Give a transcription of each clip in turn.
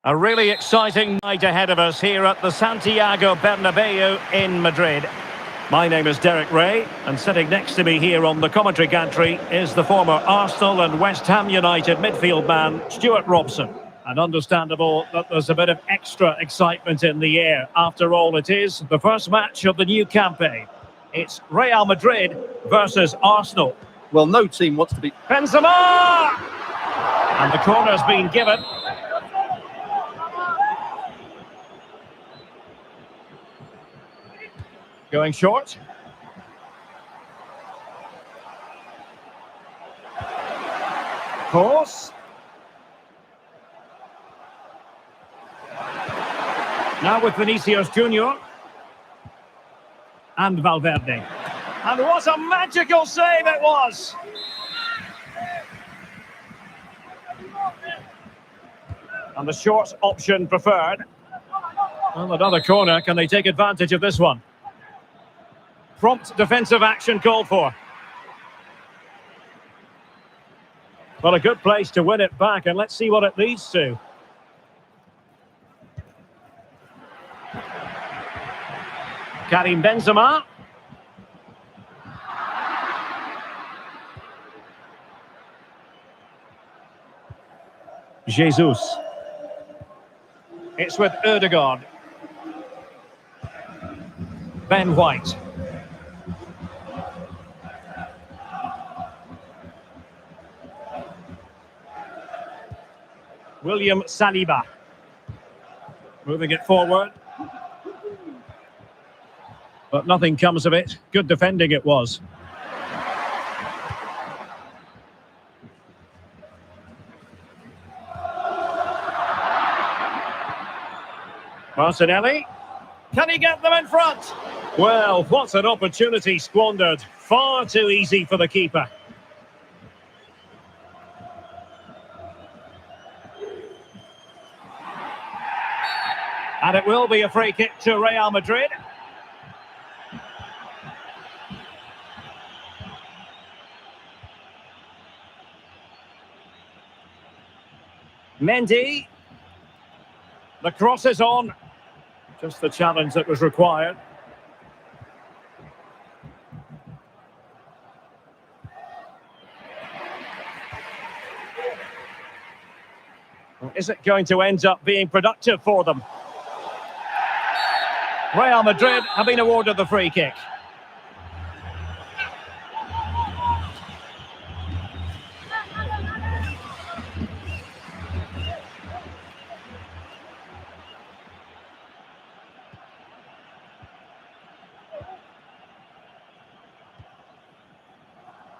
A really exciting night ahead of us here at the Santiago Bernabeu in Madrid. My name is Derek Ray, and sitting next to me here on the commentary gantry is the former Arsenal and West Ham United midfield man, Stuart Robson. And understandable that there's a bit of extra excitement in the air. After all, it is the first match of the new campaign. It's Real Madrid versus Arsenal. Well, no team wants to be... Benzema! And the corner's been given. Going short. Cross. Now with Vinicius Junior. And Valverde. And what a magical save it was! And the short option preferred. Well, another corner. Can they take advantage of this one? Prompt defensive action called for. Well, a good place to win it back, and let's see what it leads to. Karim Benzema. Jesus. It's with Ødegaard. Ben White. William Saliba. Moving it forward. But nothing comes of it. Good defending it was. Martinelli. Can he get them in front? Well, what an opportunity squandered. Far too easy for the keeper. And it will be a free kick to Real Madrid. Mendy. The cross is on. Just the challenge that was required. Well, is it going to end up being productive for them? Real Madrid have been awarded the free kick.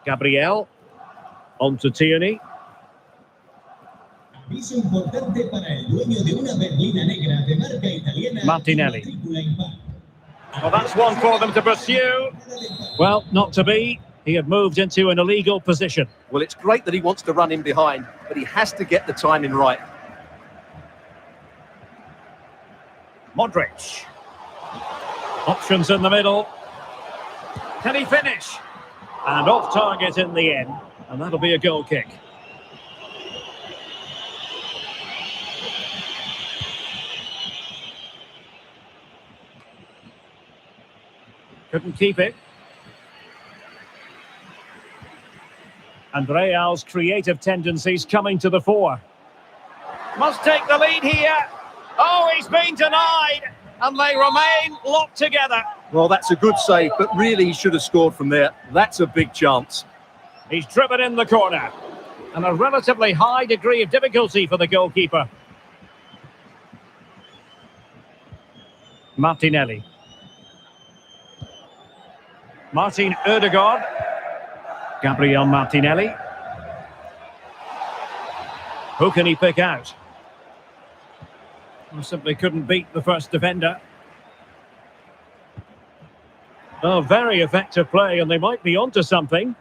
Gabriel. On to Tierney. Martinelli. Well, that's one for them to pursue. Well, not to be. He had moved into an illegal position. Well, it's great that he wants to run in behind, but he has to get the timing right. Modric. Options in the middle. Can he finish? And off target in the end. And that'll be a goal kick. Couldn't keep it. And Real's creative tendencies coming to the fore. Must take the lead here. Oh, he's been denied. And they remain locked together. Well, that's a good save, but really he should have scored from there. That's a big chance. He's driven in the corner. And a relatively high degree of difficulty for the goalkeeper. Martinelli. Martin Ødegaard. Gabriel Martinelli. Who can he pick out? Well, simply couldn't beat the first defender. Oh, very effective play, and they might be onto something.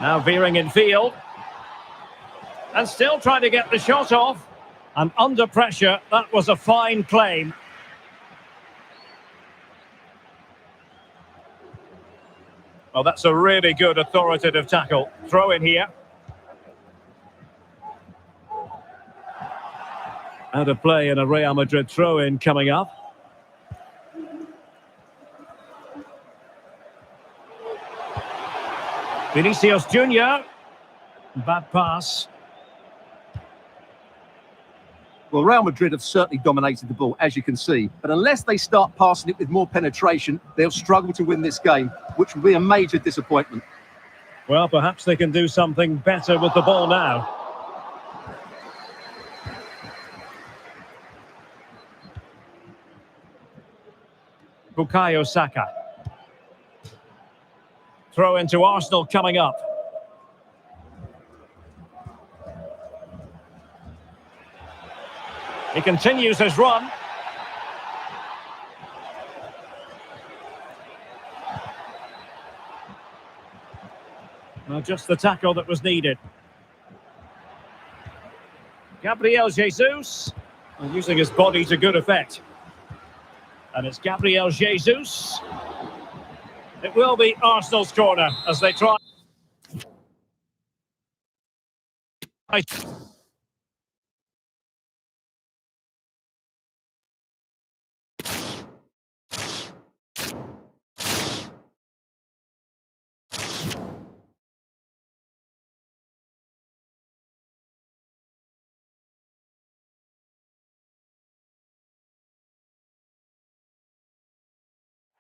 Now veering in field. And still trying to get the shot off. And under pressure, that was a fine claim. Oh, that's a really good authoritative tackle. Throw in here. Out of play and a Real Madrid throw-in coming up. Vinicius Junior. Bad pass. Well, Real Madrid have certainly dominated the ball, as you can see. But unless they start passing it with more penetration, they'll struggle to win this game, which will be a major disappointment. Well, perhaps they can do something better with the ball now. Bukayo Saka. Throw into Arsenal coming up. He continues his run. Well, just the tackle that was needed. Gabriel Jesus, using his body to good effect. And it's Gabriel Jesus. It will be Arsenal's corner as they try.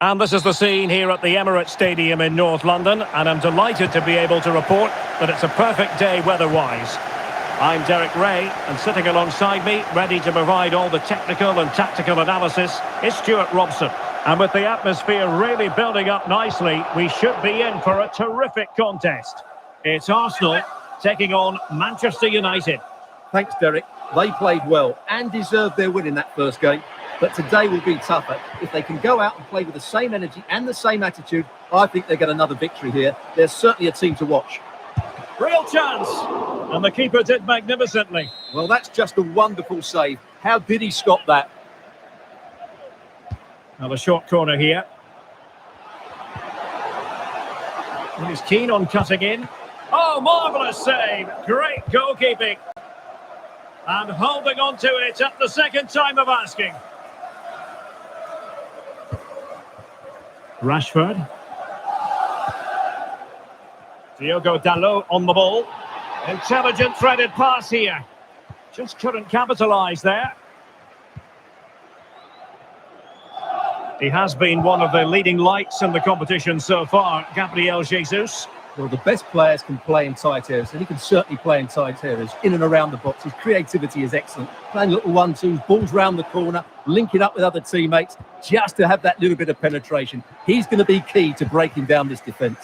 And this is the scene here at the Emirates Stadium in North London, and I'm delighted to be able to report that it's a perfect day weather-wise. I'm Derek Ray, and sitting alongside me, ready to provide all the technical and tactical analysis, is Stuart Robson. And with the atmosphere really building up nicely, we should be in for a terrific contest. It's Arsenal taking on Manchester United. Thanks, Derek. They played well and deserved their win in that first game. But today will be tougher. If they can go out and play with the same energy and the same attitude, I think they get another victory here. They're certainly a team to watch. Real chance! And the keeper did magnificently. Well, that's just a wonderful save. How did he stop that? Now the short corner here. He's keen on cutting in. Oh, marvellous save! Great goalkeeping. And holding on to it at the second time of asking. Rashford. Diogo Dalot on the ball. Intelligent threaded pass here. Just couldn't capitalise there. He has been one of the leading lights in the competition so far, Gabriel Jesus. Well, the best players can play in tight areas, and he can certainly play in tight areas, in and around the box. His creativity is excellent. Playing little 1-2s, balls round the corner, linking up with other teammates, just to have that little bit of penetration. He's going to be key to breaking down this defence.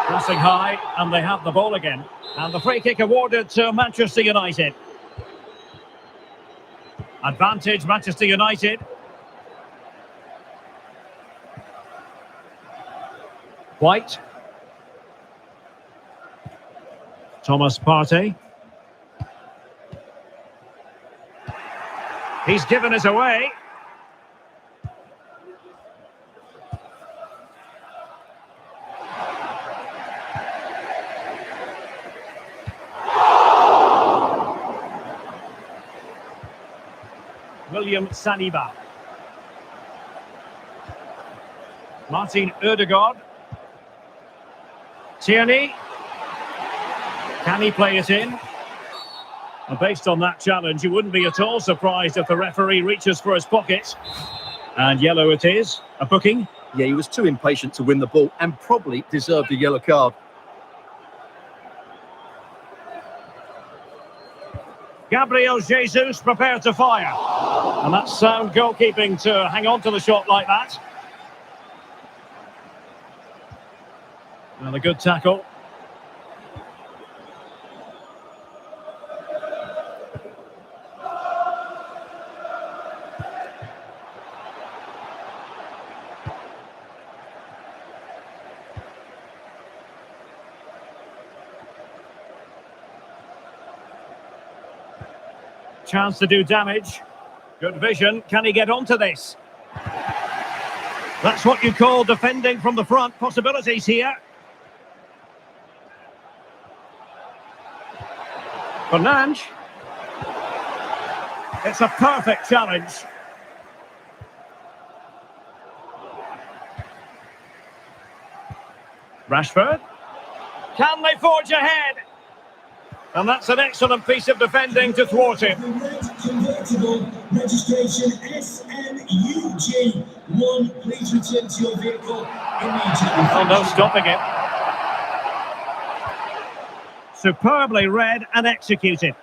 Pressing high, and they have the ball again. And the free kick awarded to Manchester United. Advantage, Manchester United. White. Thomas Partey. He's given us away. William Saliba. Martin Ødegaard. Tierney. Can he play it in? And based on that challenge, you wouldn't be at all surprised if the referee reaches for his pocket. And yellow it is. A booking. Yeah, he was too impatient to win the ball and probably deserved a yellow card. Gabriel Jesus prepared to fire. And that's sound goalkeeping to hang on to the shot like that. And a good tackle. Chance to do damage. Good vision. Can he get onto this? That's what you call defending from the front. Possibilities here. Fernandes. It's a perfect challenge. Rashford. Can they forge ahead? And that's an excellent piece of defending to thwart him. Convertible registration SNUG1. Please return to your vehicle immediately. Oh, no stopping it. Superbly read and executed.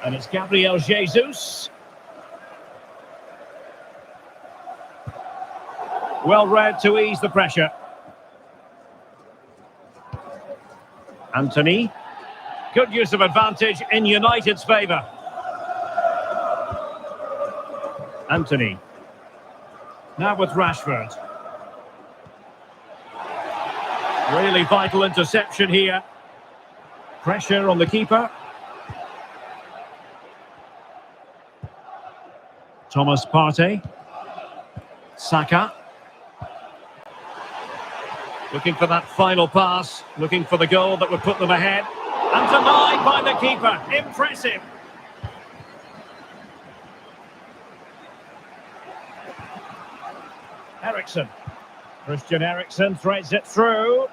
And it's Gabriel Jesus. Well read to ease the pressure. Anthony. Good use of advantage in United's favour. Anthony. Now with Rashford. Really vital interception here. Pressure on the keeper. Thomas Partey. Saka. Looking for that final pass. Looking for the goal that would put them ahead. And denied by the keeper. Impressive. Eriksen. Christian Eriksen threads it through.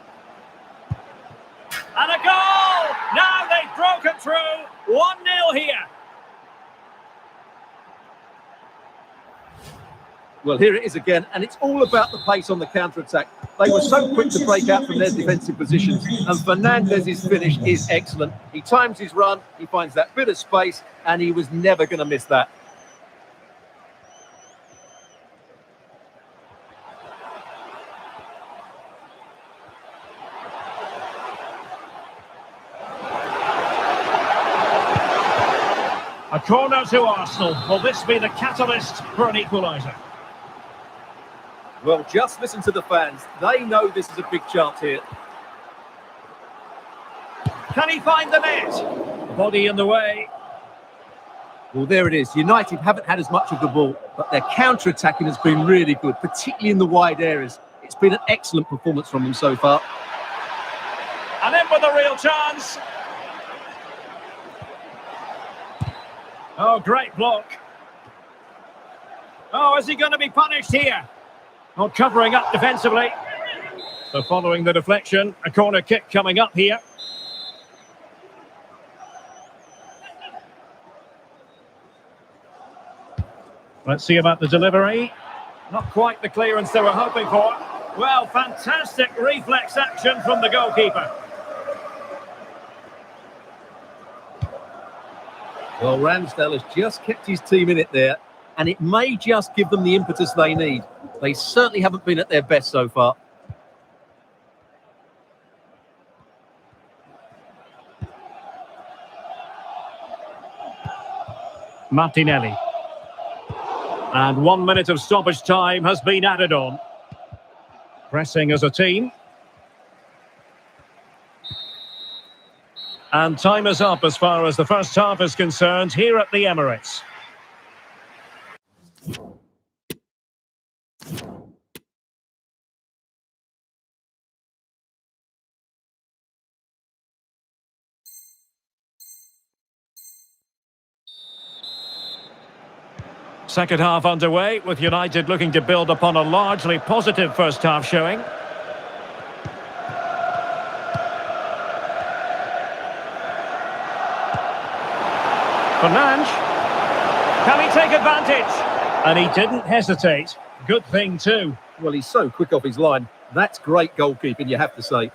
And a goal! Now they've broken through. 1-0 here. Well, here it is again, and it's all about the pace on the counter-attack. They were so quick to break out from their defensive positions, and Fernandez's finish is excellent. He times his run, he finds that bit of space, and he was never going to miss that. A corner to Arsenal. Will this be the catalyst for an equaliser? Well, just listen to the fans. They know this is a big chance here. Can he find the net? Body in the way. Well, there it is. United haven't had as much of the ball, but their counter-attacking has been really good, particularly in the wide areas. It's been an excellent performance from them so far. And in with a real chance. Oh, great block. Oh, is he going to be punished here? Oh, covering up defensively. So following the deflection, a corner kick coming up here. Let's see about the delivery. Not quite the clearance they were hoping for. Well, fantastic reflex action from the goalkeeper. Well, Ramsdale has just kept his team in it there, and it may just give them the impetus they need. They certainly haven't been at their best so far. Martinelli. And 1 minute of stoppage time has been added on. Pressing as a team. And time is up as far as the first half is concerned here at the Emirates. Second half underway, with United looking to build upon a largely positive first half showing. Fernandes. Can he take advantage? And he didn't hesitate. Good thing too. Well, he's so quick off his line. That's great goalkeeping, you have to say.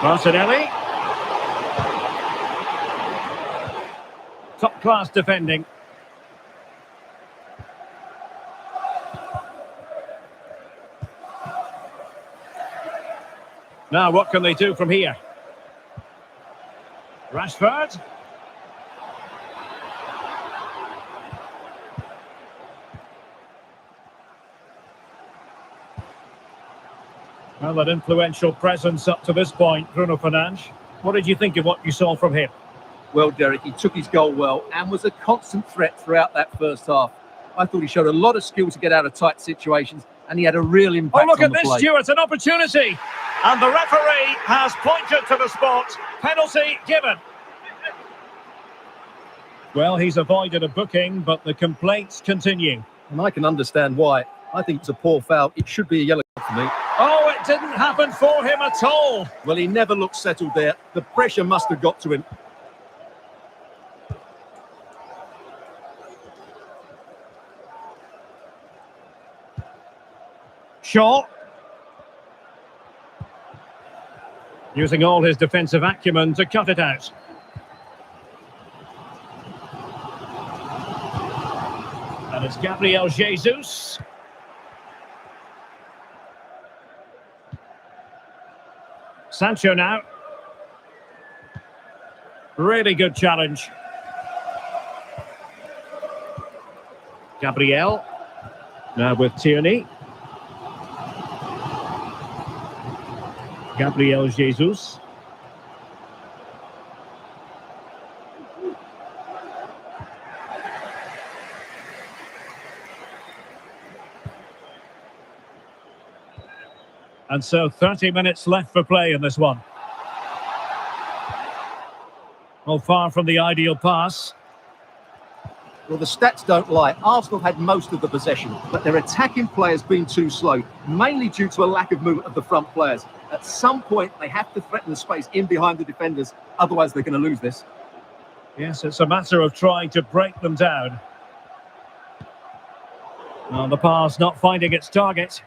Martinelli. Top-class defending. Now, what can they do from here? Rashford. Well, that influential presence up to this point, Bruno Fernandes. What did you think of what you saw from him? Well, Derek, he took his goal well and was a constant threat throughout that first half. I thought he showed a lot of skill to get out of tight situations, and he had a real impact Oh, look on at the this, play. Stuart, an opportunity. And the referee has pointed to the spot. Penalty given. Well, he's avoided a booking, but the complaints continue. And I can understand why. I think it's a poor foul. It should be a yellow card for me. Oh, it didn't happen for him at all. Well, he never looked settled there. The pressure must have got to him. Shaw. Using all his defensive acumen to cut it out. And it's Gabriel Jesus. Sancho now. Really good challenge. Gabriel. Now with Tierney. Gabriel Jesus. And so 30 minutes left for play in this one. Well, far from the ideal pass. Well, the stats don't lie. Arsenal had most of the possession, but their attacking play has been too slow, mainly due to a lack of movement of the front players. At some point, they have to threaten the space in behind the defenders, otherwise they're going to lose this. Yes, it's a matter of trying to break them down. Well, the pass not finding its target.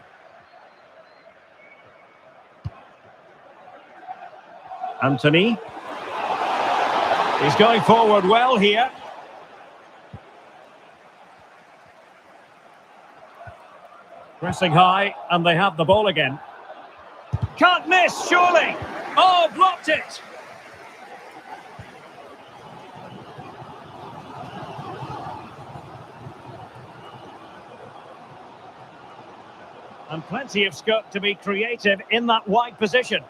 Anthony. He's going forward well here. Pressing high, and they have the ball again. Can't miss, surely! Oh, blocked it! And plenty of scope to be creative in that wide position.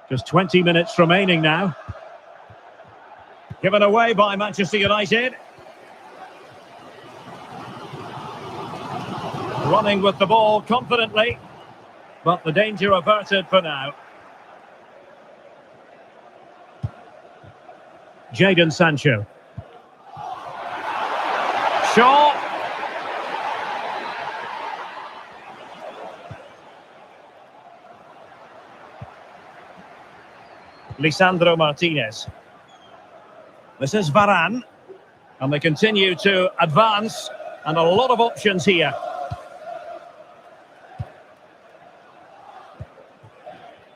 Just 20 minutes remaining now. Given away by Manchester United. Running with the ball confidently, but the danger averted for now. Jadon Sancho. Shaw. Lisandro Martinez. This is Varane. And they continue to advance. And a lot of options here.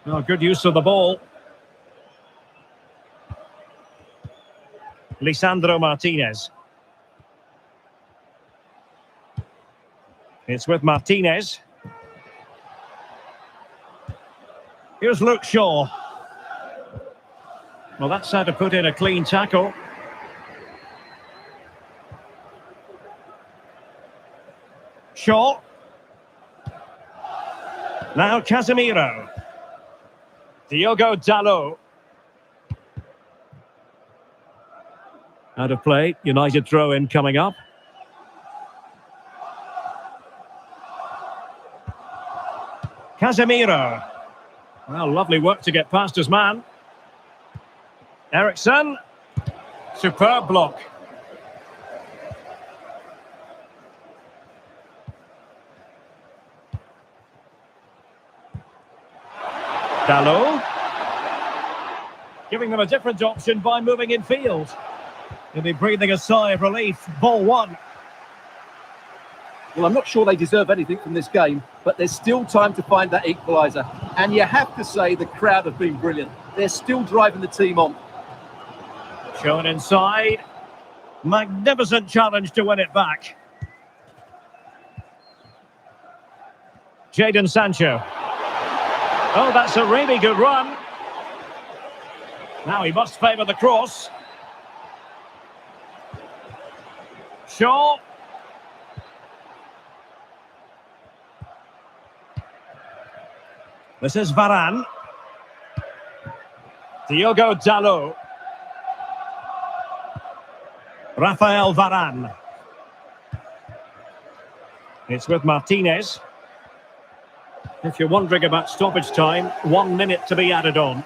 Oh, good use of the ball. Lisandro Martinez. It's with Martinez. Here's Luke Shaw. Well, that's how to put in a clean tackle. Shaw. Now Casemiro. Diogo Dalot. Out of play. United throw-in coming up. Casemiro. Well, lovely work to get past his man. Ericsson. Superb block. Dalot. Giving them a different option by moving in field. He'll be breathing a sigh of relief. Ball one. Well, I'm not sure they deserve anything from this game, but there's still time to find that equaliser. And you have to say the crowd have been brilliant. They're still driving the team on. Shown inside. Magnificent challenge to win it back. Jadon Sancho. Oh, that's a really good run. Now he must favour the cross. Shaw. This is Varane. Diogo Dalot. Rafael Varane. It's with Martinez. If you're wondering about stoppage time, 1 minute to be added on.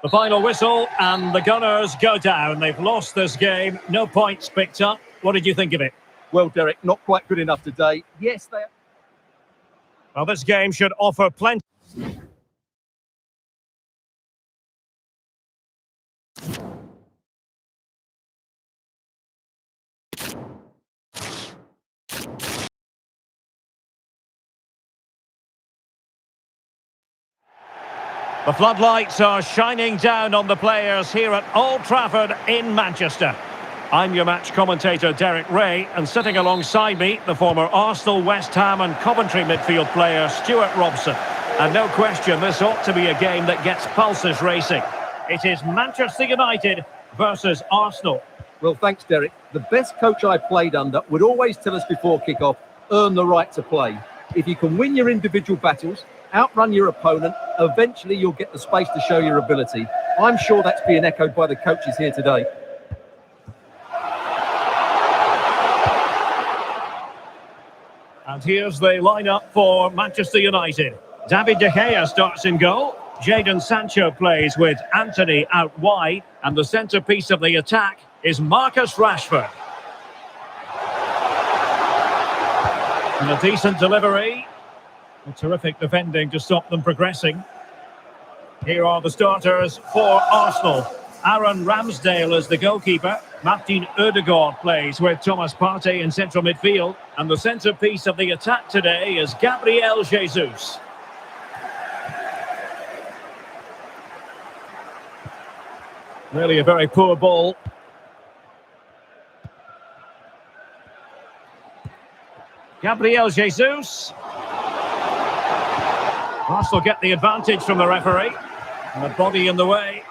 The final whistle and the Gunners go down. They've lost this game. No points picked up. What did you think of it? Well, Derek, not quite good enough today. Yes, they... Well, this game should offer plenty. The floodlights are shining down on the players here at Old Trafford in Manchester. I'm your match commentator, Derek Ray, and sitting alongside me, the former Arsenal, West Ham and Coventry midfield player, Stuart Robson. And no question, this ought to be a game that gets pulses racing. It is Manchester United versus Arsenal. Well, thanks, Derek. The best coach I played under would always tell us before kick-off, earn the right to play. If you can win your individual battles, outrun your opponent, eventually you'll get the space to show your ability. I'm sure that's being echoed by the coaches here today. And here's the lineup for Manchester United. David De Gea starts in goal. Jadon Sancho plays with Anthony out wide. And the centrepiece of the attack is Marcus Rashford. And a decent delivery. A terrific defending to stop them progressing. Here are the starters for Arsenal. Aaron Ramsdale is the goalkeeper. Martin Ødegaard plays with Thomas Partey in central midfield. And the centrepiece of the attack today is Gabriel Jesus. Really a very poor ball. Gabriel Jesus. Arsenal get the advantage from the referee. And the body in the way.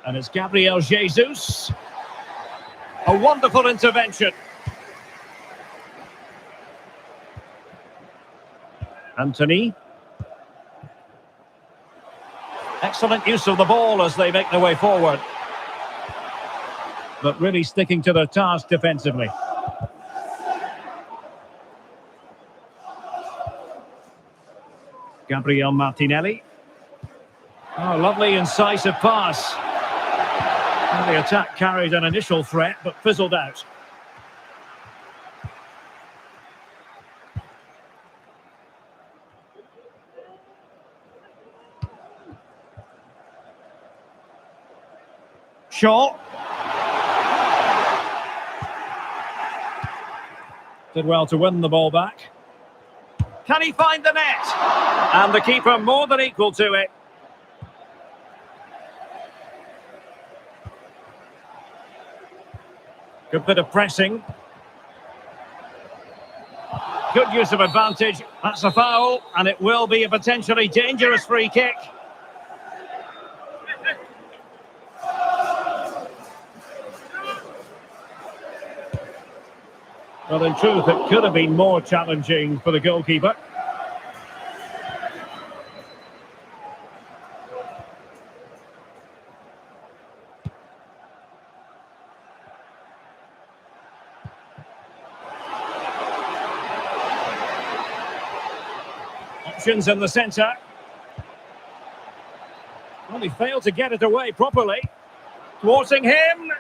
And it's Gabriel Jesus. A wonderful intervention. Anthony. Excellent use of the ball as they make their way forward. But really sticking to their task defensively. Gabriel Martinelli. Oh, lovely incisive pass. Well, the attack carried an initial threat, but fizzled out. Shaw. Did well to win the ball back. Can he find the net? And the keeper more than equal to it. Good bit of pressing. Good use of advantage. That's a foul, and it will be a potentially dangerous free kick. Well, in truth, it could have been more challenging for the goalkeeper. Options in the centre. Well, he failed to get it away properly. Thwarting him.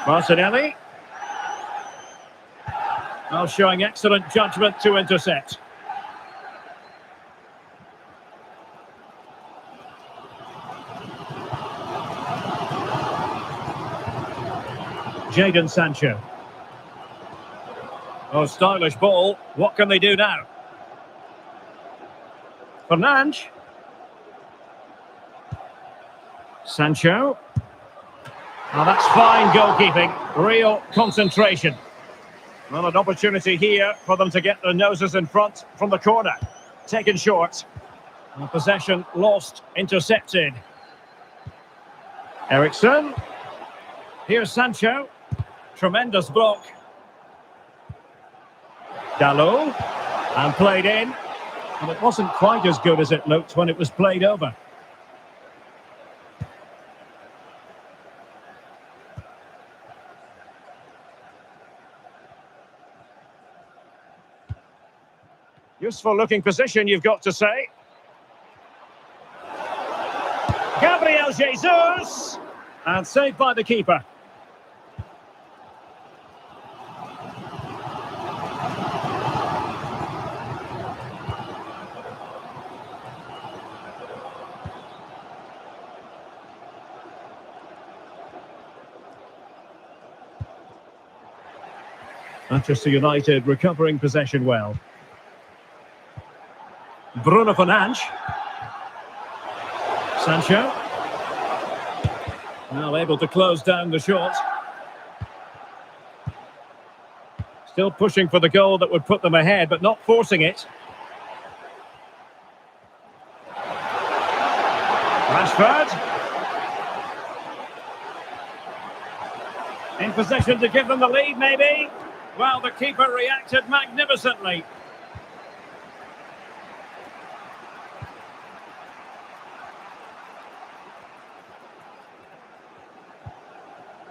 Martinelli. Well, showing excellent judgment to intercept. Jadon Sancho. Oh, stylish ball. What can they do now? Fernandes. Sancho. Now that's fine goalkeeping, real concentration. Well, an opportunity here for them to get their noses in front from the corner. Taken short. And possession lost, intercepted. Ericsson. Here's Sancho. Tremendous block. Dalot. And played in. And it wasn't quite as good as it looked when it was played over. Useful looking position, you've got to say. Gabriel Jesus! And saved by the keeper. Manchester United recovering possession well. Bruno Fernandes. Sancho. Now able to close down the shot. Still pushing for the goal that would put them ahead, but not forcing it. Rashford. In possession to give them the lead, maybe. Well, the keeper reacted magnificently.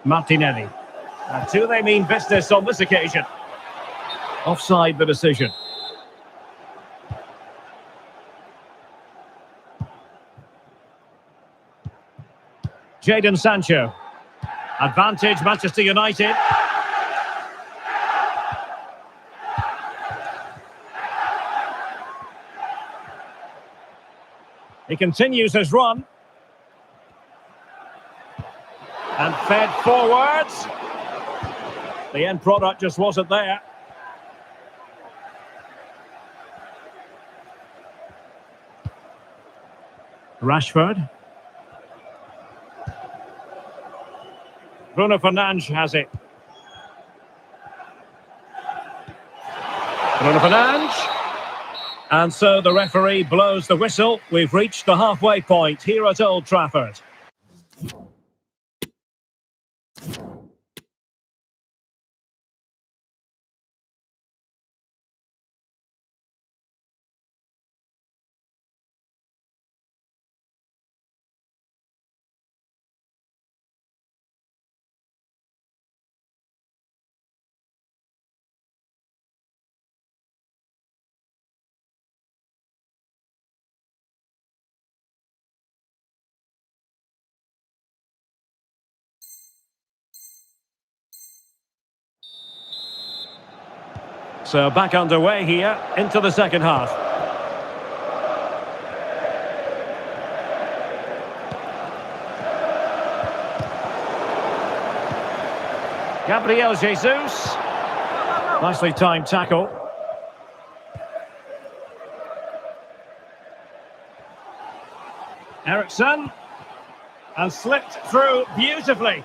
Martinelli. And do they mean business on this occasion? Offside the decision. Jadon Sancho. Advantage Manchester United. He continues his run. And fed forwards. The end product just wasn't there. Rashford. Bruno Fernandes has it. Bruno Fernandes. And so the referee blows the whistle. We've reached the halfway point here at Old Trafford. So back underway here into the second half. Gabriel Jesus. Nicely timed tackle. Ericsson. And slipped through beautifully.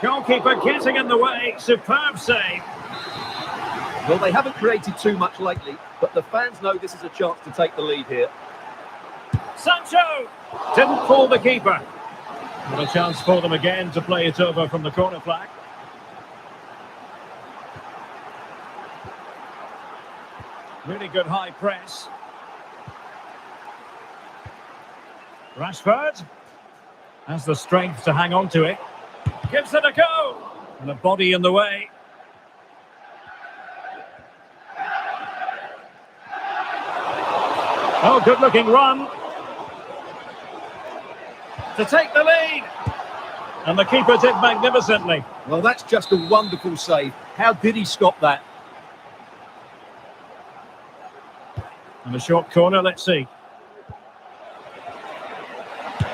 Goalkeeper getting in the way. Superb save. Well, they haven't created too much lately, but the fans know this is a chance to take the lead here. Sancho didn't fool the keeper. But a chance for them again to play it over from the corner flag. Really good high press. Rashford has the strength to hang on to it. Gives it a go. And a body in the way. Oh, good-looking run. To take the lead. And the keeper did magnificently. Well, that's just a wonderful save. How did he stop that? And a short corner, let's see.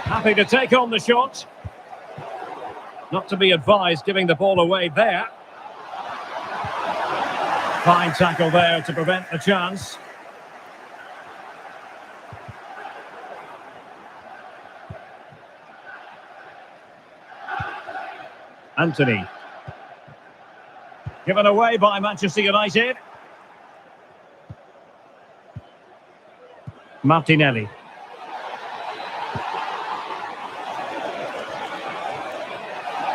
Happy to take on the shot. Not to be advised, giving the ball away there. Fine tackle there to prevent the chance. Anthony. Given away by Manchester United. Martinelli.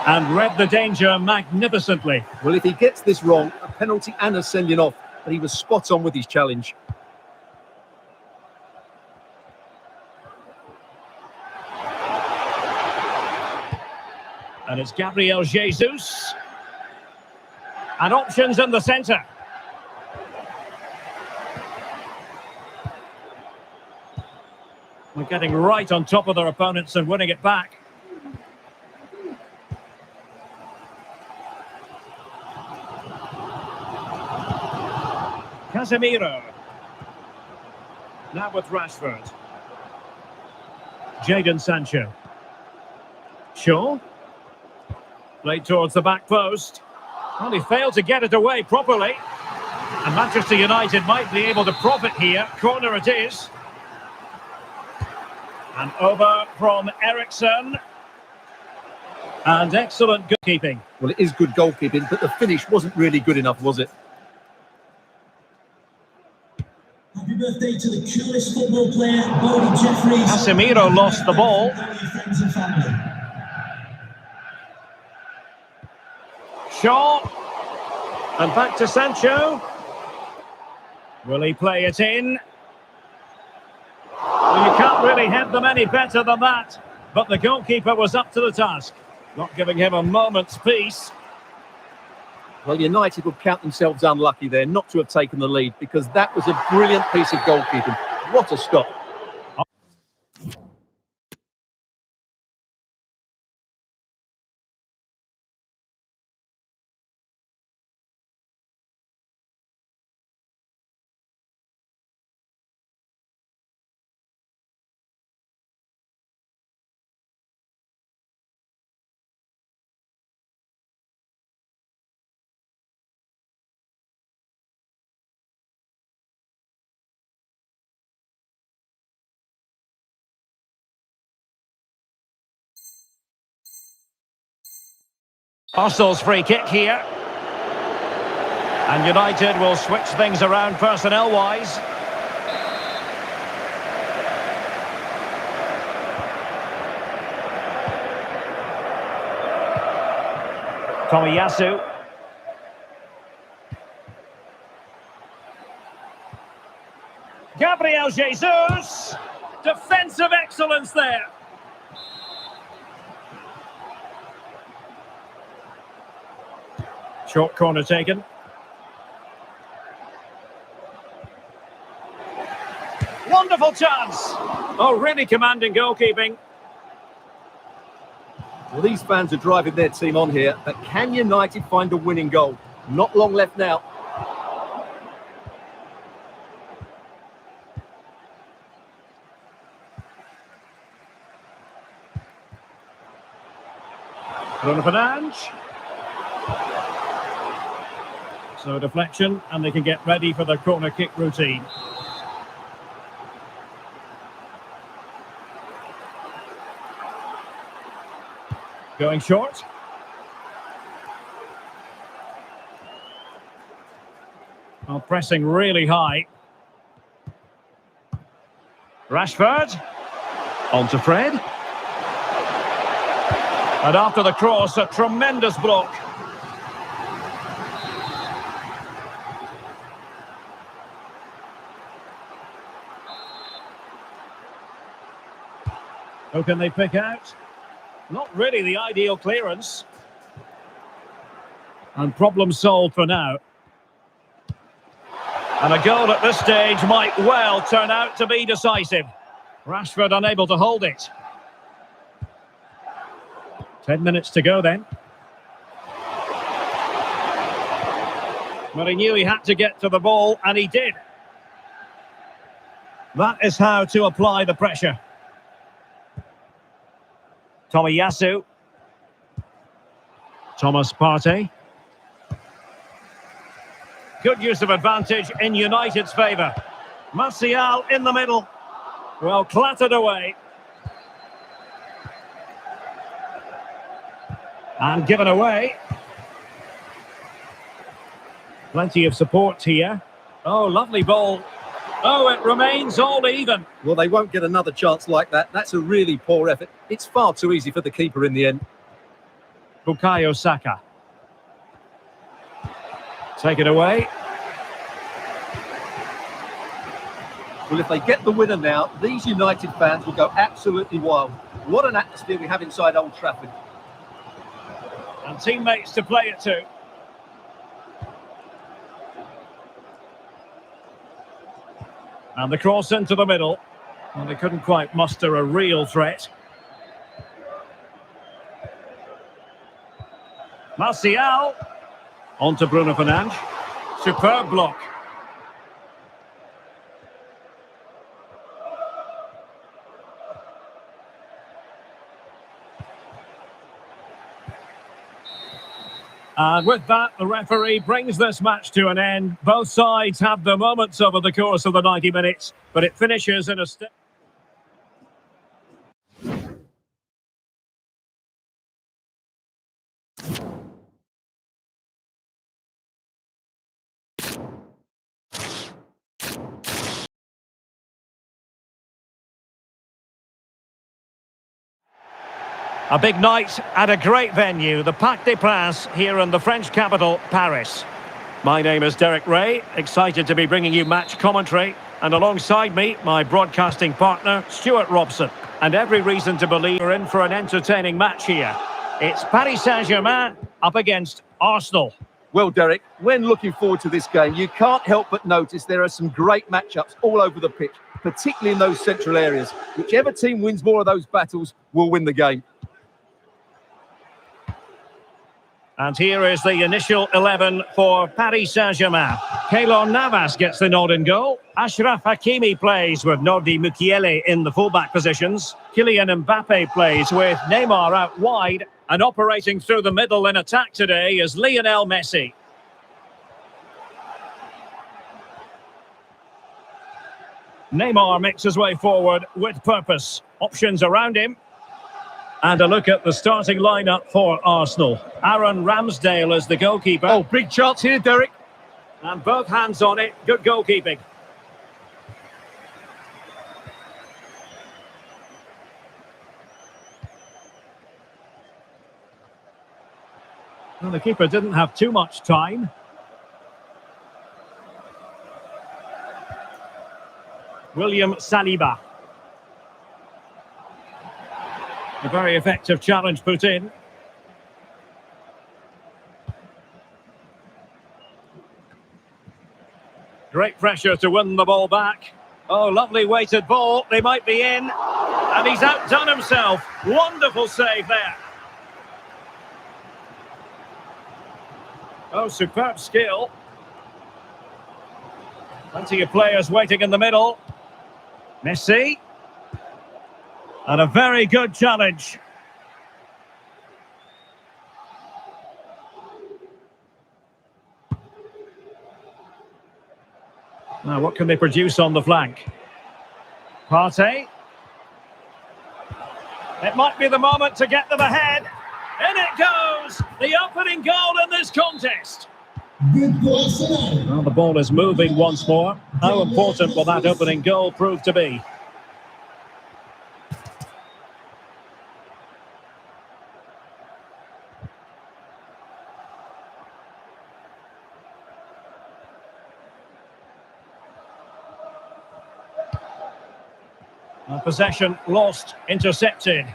And read the danger magnificently. Well, if he gets this wrong, a penalty and a sending off, but he was spot on with his challenge. And it's Gabriel Jesus. And options in the centre. We're getting right on top of their opponents and winning it back. Casemiro. Now with Rashford. Jadon Sancho. Shaw. Played towards the back post. Well, he failed to get it away properly. And Manchester United might be able to profit here. Corner it is. And over from Eriksson. And excellent goalkeeping. Well, it is good goalkeeping, but the finish wasn't really good enough, was it? Happy birthday to the coolest football player, Bodie Jeffries. Casemiro lost the ball. Friends and family. Shaw. And back to Sancho. Will he play it in? Well, you can't really head them any better than that. But the goalkeeper was up to the task. Not giving him a moment's peace. Well, United would count themselves unlucky there not to have taken the lead, because that was a brilliant piece of goalkeeping. What a stop. Arsenal's free kick here. And United will switch things around personnel-wise. Tomiyasu. Gabriel Jesus. Defensive excellence there. Short corner taken. Wonderful chance. Oh, really commanding goalkeeping. Well, these fans are driving their team on here, but can United find a winning goal? Not long left now. Bruno Fernandes. So deflection, and they can get ready for the corner kick routine. Going short. Well, pressing really high. Rashford. On to Fred. And after the cross, a tremendous block. Who can they pick out? Not really the ideal clearance. And problem solved for now. And a goal at this stage might well turn out to be decisive. Rashford unable to hold it. 10 minutes to go then. But he knew he had to get to the ball, and he did. That is how to apply the pressure. Tomiyasu. Thomas Partey. Good use of advantage in United's favour. Martial in the middle. Well, clattered away. And given away. Plenty of support here. Oh, lovely ball. Oh, it remains all even. Well, they won't get another chance like that. That's a really poor effort. It's far too easy for the keeper in the end. Bukayo Saka. Taken away. Well, if they get the winner now, these United fans will go absolutely wild. What an atmosphere we have inside Old Trafford. And teammates to play it to. And the cross into the middle. Well, they couldn't quite muster a real threat. Martial. On to Bruno Fernandes. Superb block. And with that, the referee brings this match to an end. Both sides have their moments over the course of the 90 minutes, but it finishes in a... A big night at a great venue, the Parc des Princes here in the French capital, Paris. My name is Derek Ray, excited to be bringing you match commentary, and alongside me, my broadcasting partner, Stuart Robson. And every reason to believe we're in for an entertaining match here. It's Paris Saint-Germain up against Arsenal. Well, Derek, when looking forward to this game, you can't help but notice there are some great matchups all over the pitch, particularly in those central areas. Whichever team wins more of those battles will win the game. And here is the initial 11 for Paris Saint-Germain. Keylor Navas gets the nod in goal. Achraf Hakimi plays with Nordi Mukiele in the fullback positions. Kylian Mbappe plays with Neymar out wide. And operating through the middle in attack today is Lionel Messi. Neymar makes his way forward with purpose. Options around him. And a look at the starting lineup for Arsenal. Aaron Ramsdale is the goalkeeper. Oh, big chance here, Derek. And both hands on it. Good goalkeeping. Well, the keeper didn't have too much time. William Saliba. A very effective challenge put in. Great pressure to win the ball back. Oh, lovely weighted ball. They might be in. And he's outdone himself. Wonderful save there. Oh, superb skill. Plenty of players waiting in the middle. Messi. And a very good challenge. Now, what can they produce on the flank? Partey. It might be the moment to get them ahead. In it goes! The opening goal in this contest. Well, the ball is moving once more. How important will that opening goal prove to be? Possession lost, intercepted.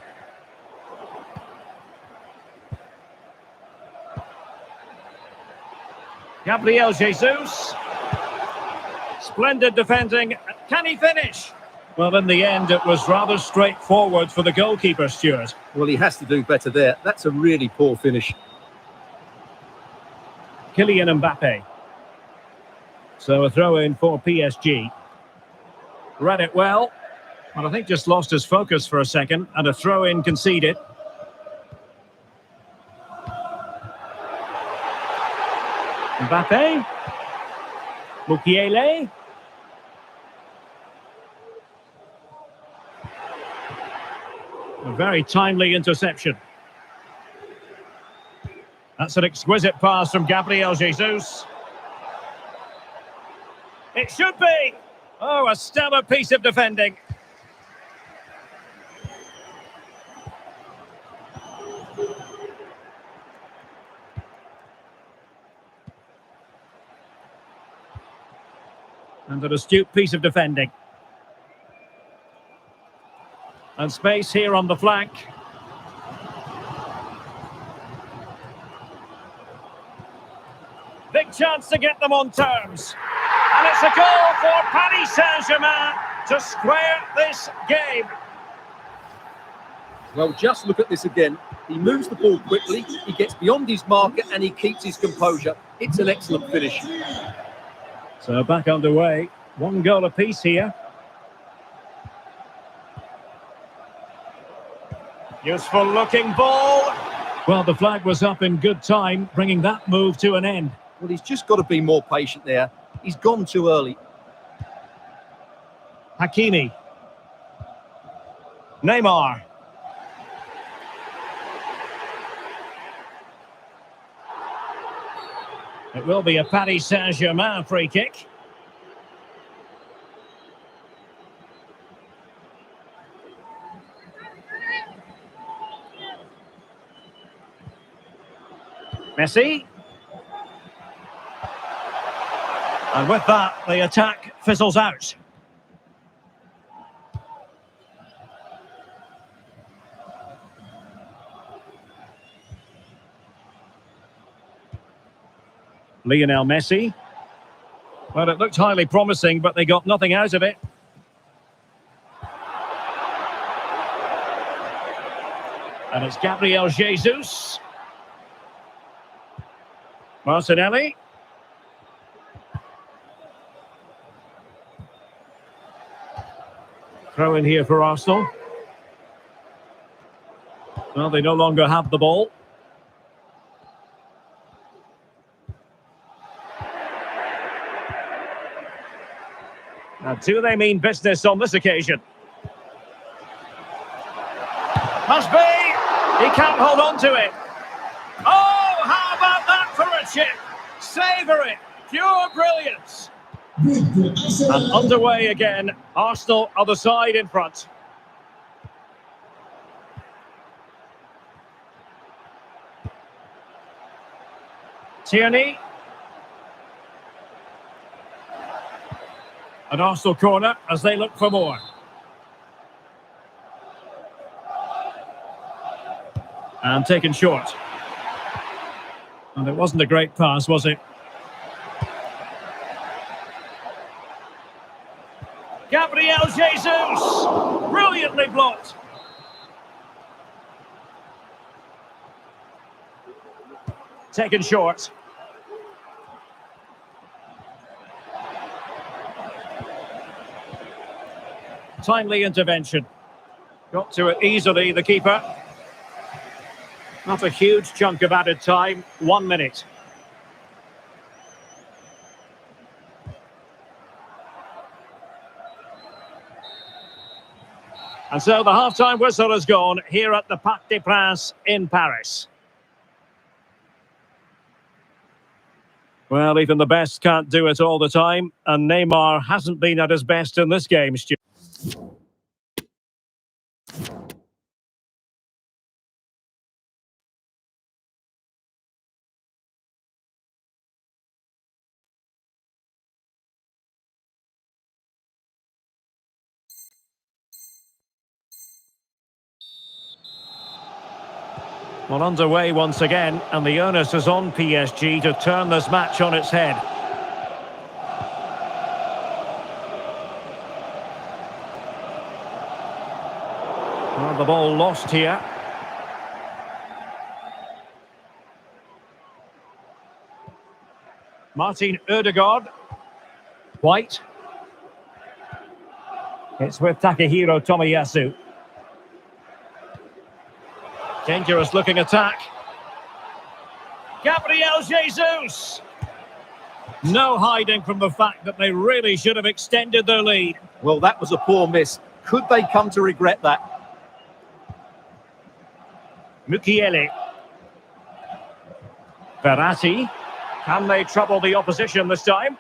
Gabriel Jesus. Splendid defending. Can he finish? Well, in the end, it was rather straightforward for the goalkeeper, Stuart. Well, he has to do better there. That's a really poor finish. Kylian Mbappe. So a throw in for PSG. Read it well. But I think just lost his focus for a second, and a throw-in conceded. Mbappe. Mukiele. A very timely interception. That's an exquisite pass from Gabriel Jesus. It should be! Oh, a stellar piece of defending. And an astute piece of defending. And space here on the flank. Big chance to get them on terms. And it's a goal for Paris Saint-Germain to square this game. Well, just look at this again. He moves the ball quickly, he gets beyond his marker and he keeps his composure. It's an excellent finish. So back underway. 1 goal apiece here. Useful looking ball. Well, the flag was up in good time, bringing that move to an end. Well, he's just got to be more patient there. He's gone too early. Hakimi. Neymar. It will be a Paris Saint-Germain free kick. Messi. And with that, the attack fizzles out. Lionel Messi. Well, it looked highly promising, but they got nothing out of it. And it's Gabriel Jesus. Martinelli. Throw in here for Arsenal. Well, they no longer have the ball. Now, do they mean business on this occasion? Must be! He can't hold on to it. Oh, how about that for a chip? Savour it. Pure brilliance. And underway again. Arsenal other side in front. Tierney. An Arsenal corner as they look for more. And taken short. And it wasn't a great pass, was it? Gabriel Jesus! Brilliantly blocked. Taken short. Timely intervention. Got to it easily, the keeper. Not a huge chunk of added time, 1 minute. And so the half-time whistle has gone here at the Parc des Princes in Paris. Well, even the best can't do it all the time, and Neymar hasn't been at his best in this game, Stu. Well, underway once again, and the onus is on PSG to turn this match on its head. Well, the ball lost here. Martin Ødegaard. White. It's with Takehiro Tomiyasu. Dangerous looking attack. Gabriel Jesus! No hiding from the fact that they really should have extended their lead. Well, that was a poor miss. Could they come to regret that? Mukiele. Verratti. Can they trouble the opposition this time?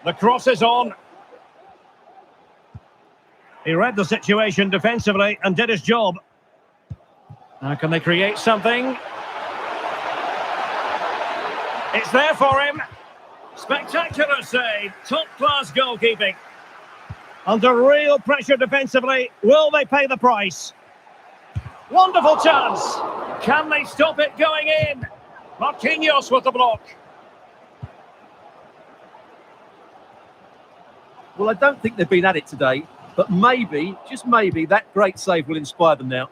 The cross is on. He read the situation defensively and did his job. Now can they create something? It's there for him. Spectacular save, top-class goalkeeping. Under real pressure defensively, will they pay the price? Wonderful chance. Can they stop it going in? Marquinhos with the block. Well, I don't think they've been at it today, but maybe, just maybe, that great save will inspire them now.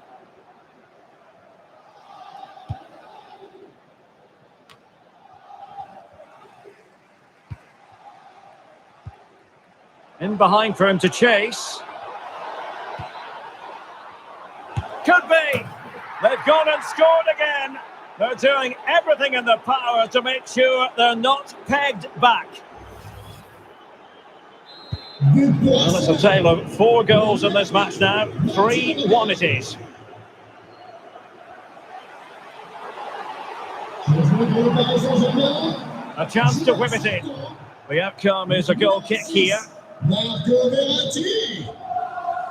In behind for him to chase. Could be. They've gone and scored again. They're doing everything in their power to make sure they're not pegged back. Well, it's a tale of 4 goals in this match now. 3-1 it is. A chance to whip it in. The outcome is a goal kick here. Marco Verratti.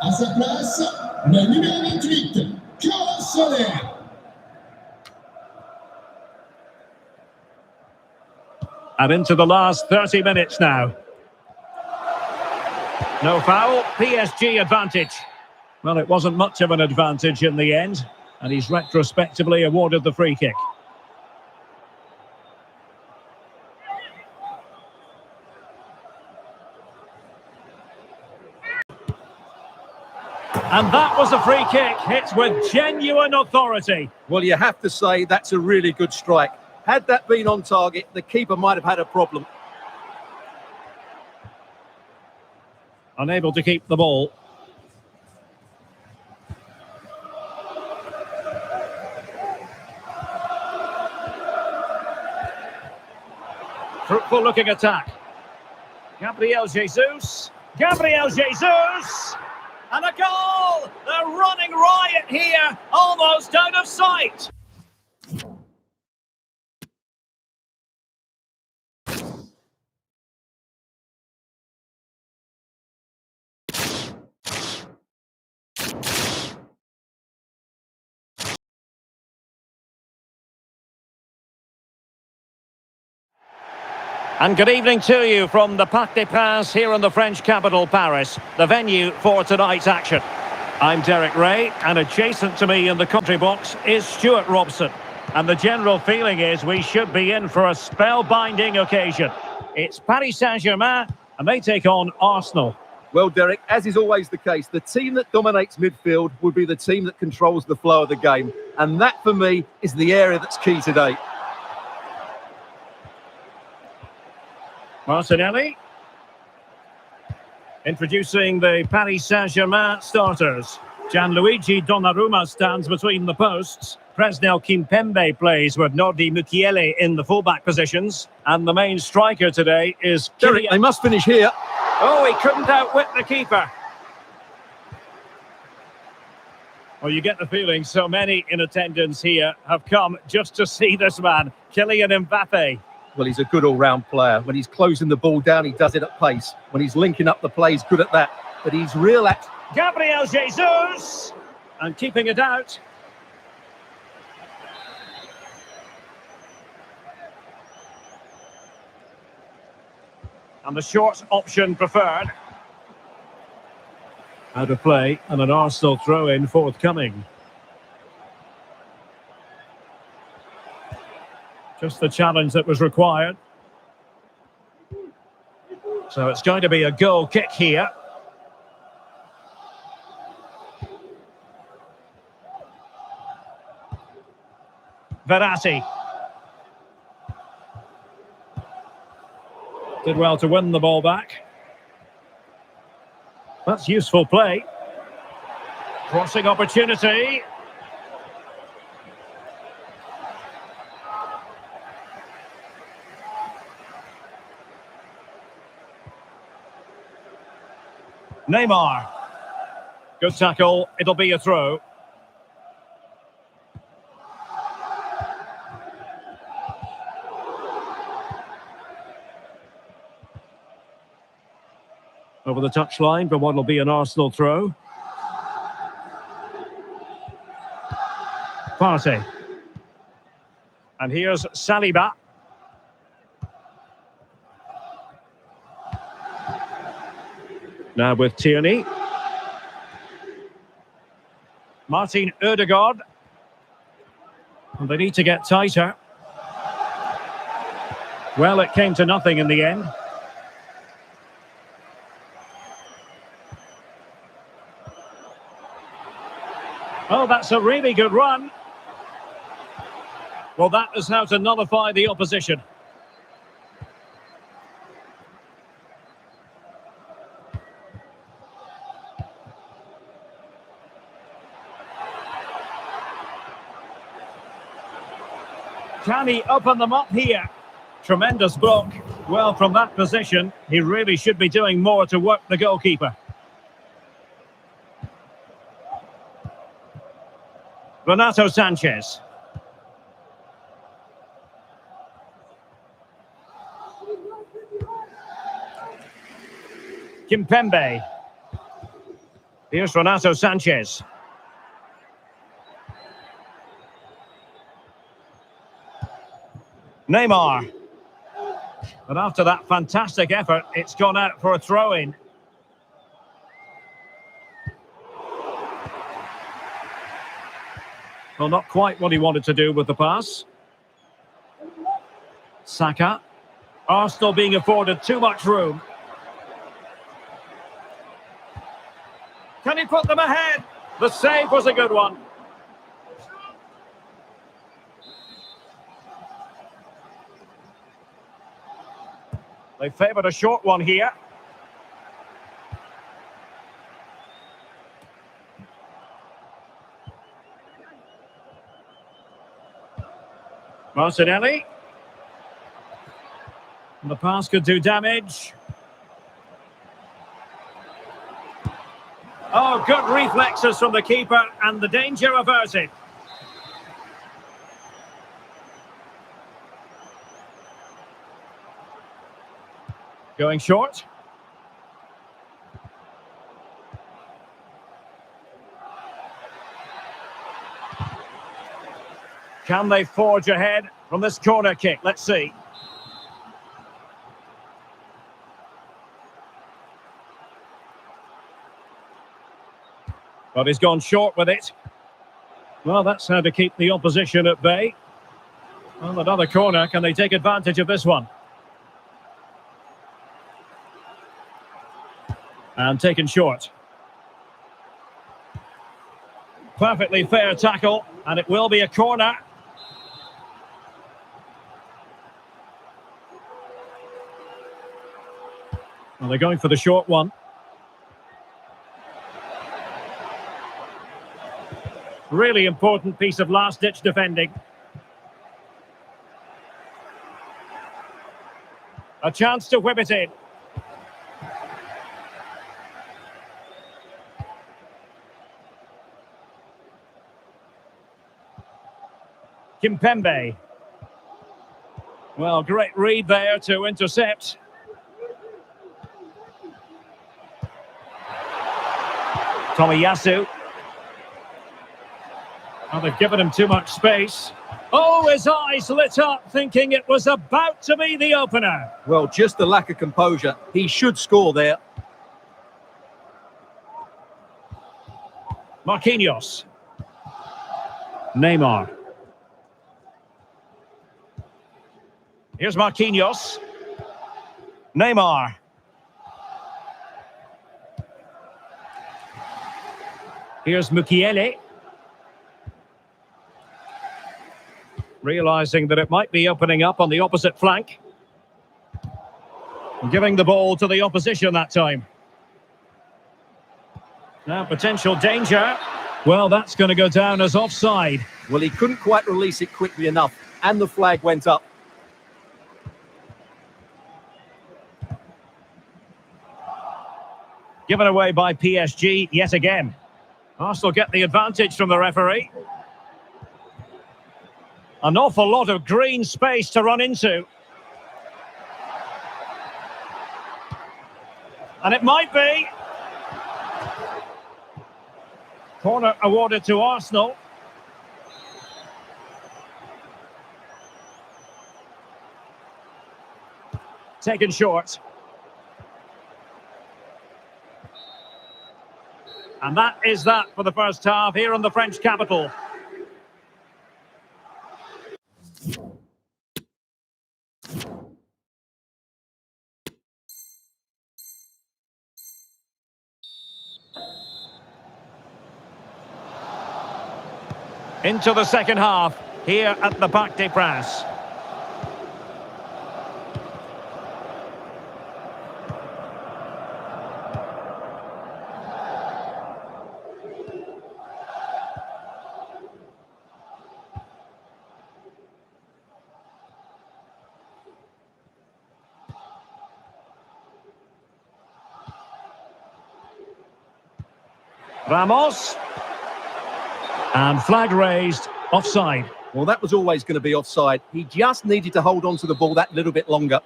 À sa place, le numéro 28, Carlos Soler. And into the last 30 minutes now. No foul, PSG advantage. Well, it wasn't much of an advantage in the end, and he's retrospectively awarded the free kick. And that was a free kick, hit with genuine authority. Well, you have to say that's a really good strike. Had that been on target, the keeper might have had a problem. Unable to keep the ball. Fruitful looking attack. Gabriel Jesus. Gabriel Jesus! And a goal! They're running riot here, almost out of sight. And good evening to you from the Parc des Princes here in the French capital, Paris, the venue for tonight's action. I'm Derek Ray, and adjacent to me in the country box is Stuart Robson. And the general feeling is we should be in for a spellbinding occasion. It's Paris Saint-Germain, and they take on Arsenal. Well, Derek, as is always the case, the team that dominates midfield will be the team that controls the flow of the game. And that, for me, is the area that's key today. Martinelli. Introducing the Paris Saint-Germain starters. Gianluigi Donnarumma stands between the posts. Presnel Kimpembe plays with Nordi Mukiele in the fullback positions. And the main striker today is Derek, they must finish here. Oh, he couldn't outwit the keeper. Well, you get the feeling so many in attendance here have come just to see this man, Kylian Mbappe. Well, he's a good all-round player. When he's closing the ball down, he does it at pace. When he's linking up the play, he's good at that. But he's real at... Gabriel Jesus! And keeping it out. And the short option preferred. Out of play, and an Arsenal throw-in forthcoming. Just the challenge that was required. So it's going to be a goal kick here. Verratti. Did well to win the ball back. That's useful play. Crossing opportunity. Neymar. Good tackle. It'll be a throw. Over the touchline for what will be an Arsenal throw. Partey. And here's Saliba. Now with Tierney. Martin Ødegaard. And they need to get tighter. Well, it came to nothing in the end. Oh, that's a really good run. Well, that is how to nullify the opposition. Can he open them up here? Tremendous block. Well, from that position, he really should be doing more to work the goalkeeper. Renato Sanchez. Kimpembe. Here's Renato Sanchez. Neymar. But after that fantastic effort, it's gone out for a throw-in. Well, not quite what he wanted to do with the pass. Saka. Arsenal being afforded too much room. Can he put them ahead? The save was a good one. They favoured a short one here. Martinelli. And the pass could do damage. Oh, good reflexes from the keeper and the danger averted. Going short. Can they forge ahead from this corner kick? Let's see. But he's gone short with it. Well, that's how to keep the opposition at bay. Well, another corner. Can they take advantage of this one? And taken short. Perfectly fair tackle, and it will be a corner. Well, they're going for the short one. Really important piece of last-ditch defending. A chance to whip it in. Kimpembe. Well, great read there to intercept. Tomiyasu. Well, they've given him too much space. Oh, his eyes lit up, thinking it was about to be the opener. Well, just the lack of composure. He should score there. Marquinhos. Neymar. Here's Marquinhos. Neymar. Here's Mukiele. Realising that it might be opening up on the opposite flank. Giving the ball to the opposition that time. Now potential danger. Well, that's going to go down as offside. Well, he couldn't quite release it quickly enough, and the flag went up. Given away by PSG yet again. Arsenal get the advantage from the referee. An awful lot of green space to run into. And it might be. Corner awarded to Arsenal. Taken short. And that is that for the first half here in the French capital. Into the second half here at the Parc des Princes. Ramos. And flag raised, offside. Well, that was always going to be offside. He just needed to hold on to the ball that little bit longer.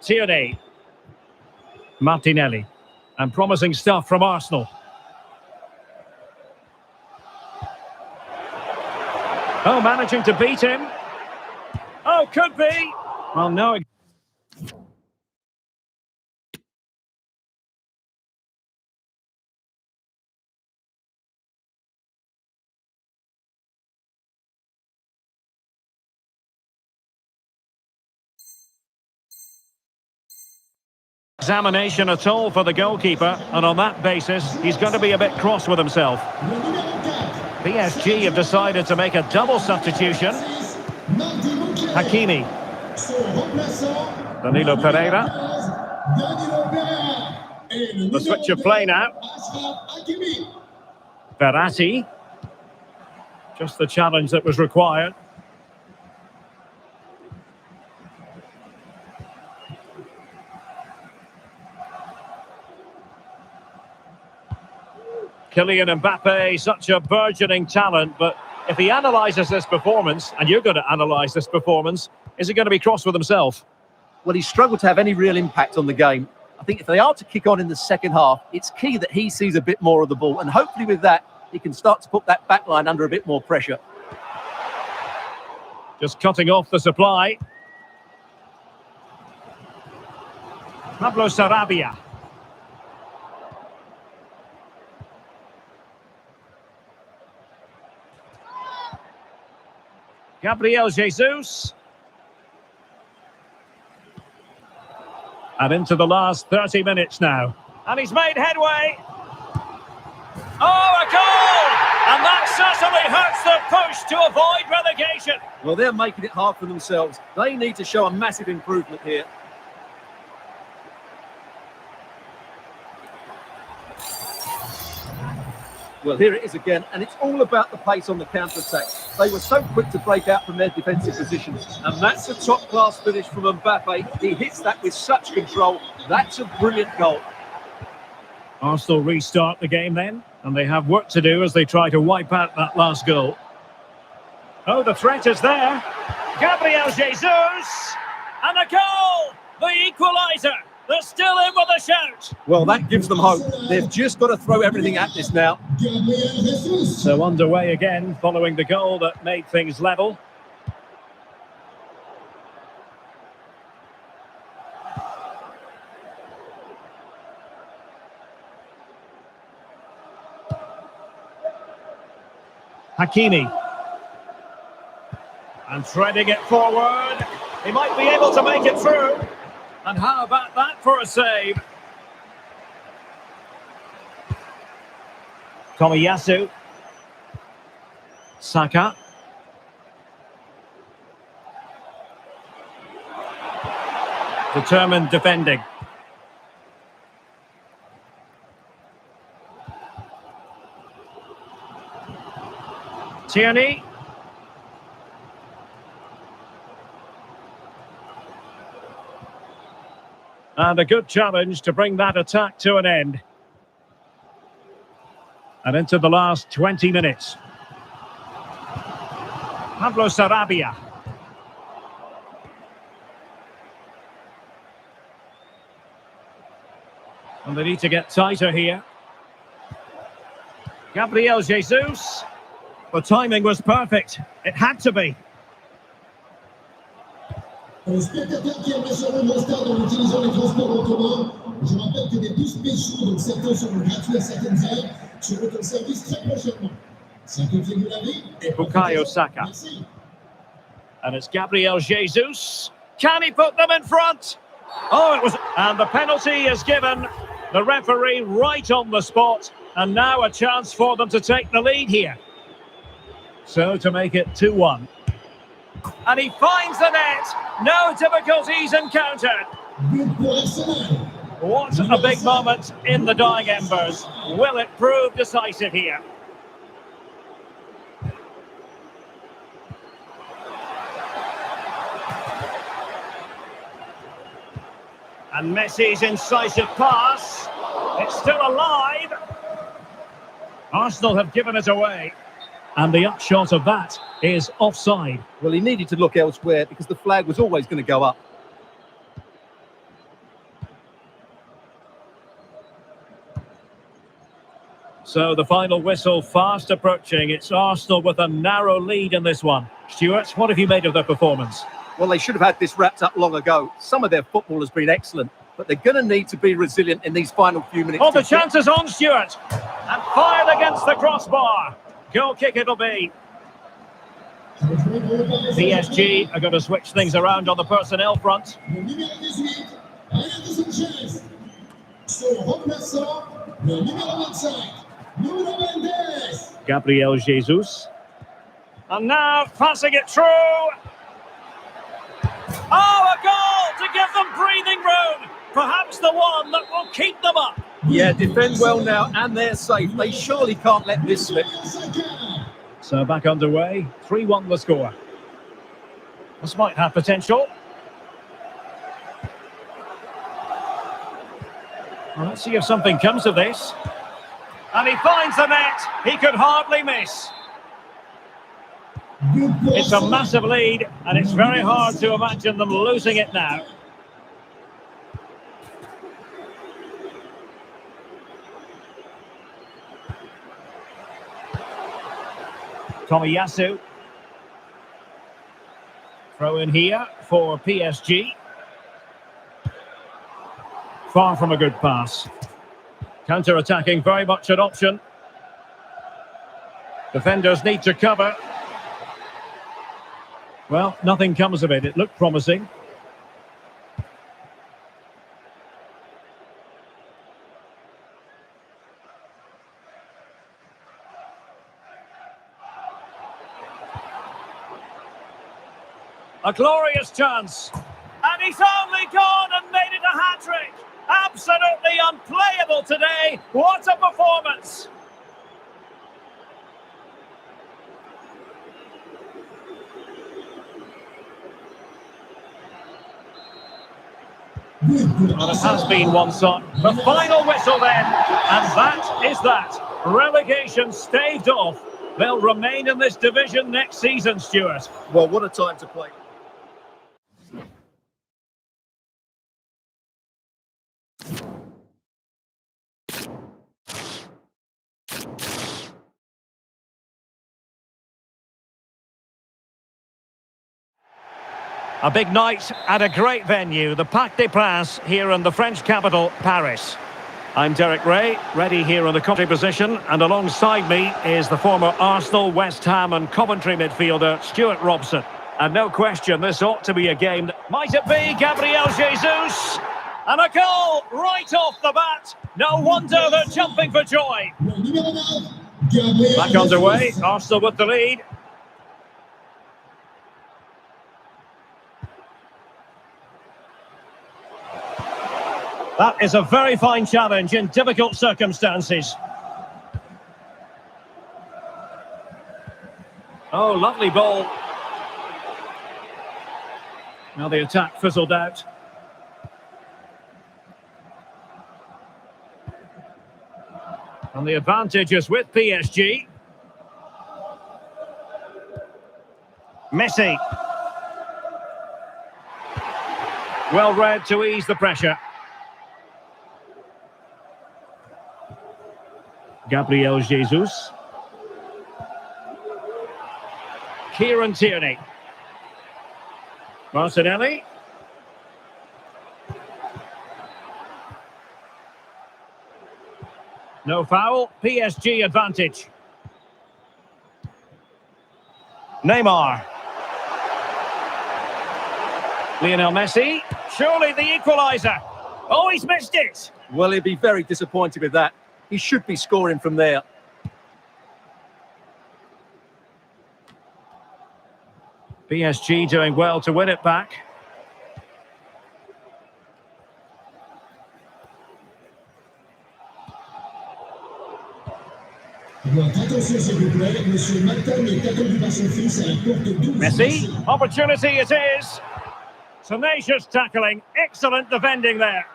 Tierney. Martinelli. And promising stuff from Arsenal. Oh, managing to beat him. Oh, could be. Well, no. Examination at all for the goalkeeper, and on that basis, he's going to be a bit cross with himself. PSG have decided to make a double substitution. Hakimi. Danilo Pereira. The switch of play now. Verratti. Just the challenge that was required. Kylian Mbappe, such a burgeoning talent, but if he analyses this performance, and you're going to analyse this performance, is he going to be cross with himself? Well, he's struggled to have any real impact on the game. I think if they are to kick on in the second half, it's key that he sees a bit more of the ball, and hopefully with that, he can start to put that back line under a bit more pressure. Just cutting off the supply. Pablo Sarabia. Gabriel Jesus. And into the last 30 minutes now. And he's made headway. Oh, a goal! And that certainly hurts the push to avoid relegation. Well, they're making it hard for themselves. They need to show a massive improvement here. Well, here it is again, and it's all about the pace on the counter-attack. They were so quick to break out from their defensive positions, and that's a top-class finish from Mbappe. He hits that with such control. That's a brilliant goal. Arsenal restart the game then, and they have work to do as they try to wipe out that last goal. Oh, the threat is there. Gabriel Jesus! And a goal! The equaliser! They're still in with a shout. Well, that gives them hope. They've just got to throw everything at this now. So underway again, following the goal that made things level. Hakimi. And threading it forward. He might be able to make it through. And how about that for a save? Tomiyasu. Saka. Determined defending. Tierney. And a good challenge to bring that attack to an end. And into the last 20 minutes. Pablo Sarabia. And they need to get tighter here. Gabriel Jesus. The timing was perfect. It had to be. Aux spectateurs qui aiment sur le grand stade en utilisant les transports en commun, je rappelle que des bus spéciaux, donc certains seront gratuits à certaines heures, seront en service très prochainement. Ça configure la vie et Bukayo Saka. Merci. And it's Gabriel Jesus. Can he put them in front? Oh, it was... And the penalty is given. The referee right on the spot. And now a chance for them to take the lead here. So to make it 2-1. And he finds the net. No difficulties encountered. But pour Arsenal. What a big moment in the dying embers. Will it prove decisive here? And Messi's incisive pass. It's still alive. Arsenal have given it away. And the upshot of that is offside. Well, he needed to look elsewhere because the flag was always going to go up. So the final whistle fast approaching. It's Arsenal with a narrow lead in this one. Stuart, what have you made of their performance? Well, they should have had this wrapped up long ago. Some of their football has been excellent, but they're going to need to be resilient in these final few minutes. Oh, the chance is on, Stuart. And fired against the crossbar. Goal kick it'll be. PSG are going to switch things around on the personnel front. Le numéro 18, Alexis Sanchez. Son remplaçant, le numéro 25, Nuno Mendes. Gabriel Jesus. And now passing it through. Oh, a goal to give them breathing room. Perhaps the one that will keep them up. Yeah, defend well now and they're safe. They surely can't let this slip. So back underway, 3-1 the score. This might have potential. Well, let's see if something comes of this. And he finds the net. He could hardly miss. It's a massive lead, and it's very hard to imagine them losing it now. Tomiyasu. Throw in here for PSG. Far from a good pass. Counter-attacking, very much an option. Defenders need to cover. Well, nothing comes of it. It looked promising. A glorious chance. And he's only gone and made it a hat-trick. Absolutely unplayable today. What a performance. Well, it has been one shot. The final whistle then. And that is that. Relegation staved off. They'll remain in this division next season, Stuart. Well, what a time to play. A big night at a great venue, the Parc des Princes here in the French capital, Paris. I'm Derek Ray, ready here in the commentary position, and alongside me is the former Arsenal, West Ham and Coventry midfielder, Stuart Robson. And no question, this ought to be a game. Might it be Gabriel Jesus? And a goal right off the bat. No wonder they're jumping for joy. Back underway, Arsenal with the lead. That is a very fine challenge in difficult circumstances. Oh, lovely ball. Now the attack fizzled out. And the advantage is with PSG. Messi. Well read to ease the pressure. Gabriel Jesus. Kieran Tierney. Martinelli. No foul, PSG advantage. Neymar. Lionel Messi, surely the equaliser. Oh, he's missed it. Well, he'll be very disappointed with that. He should be scoring from there. PSG doing well to win it back. Attention s'il vous plaît, Monsieur Maton est attendu par son fils à la porte 12. Messi, opportunity it is. Tenacious tackling, excellent defending there.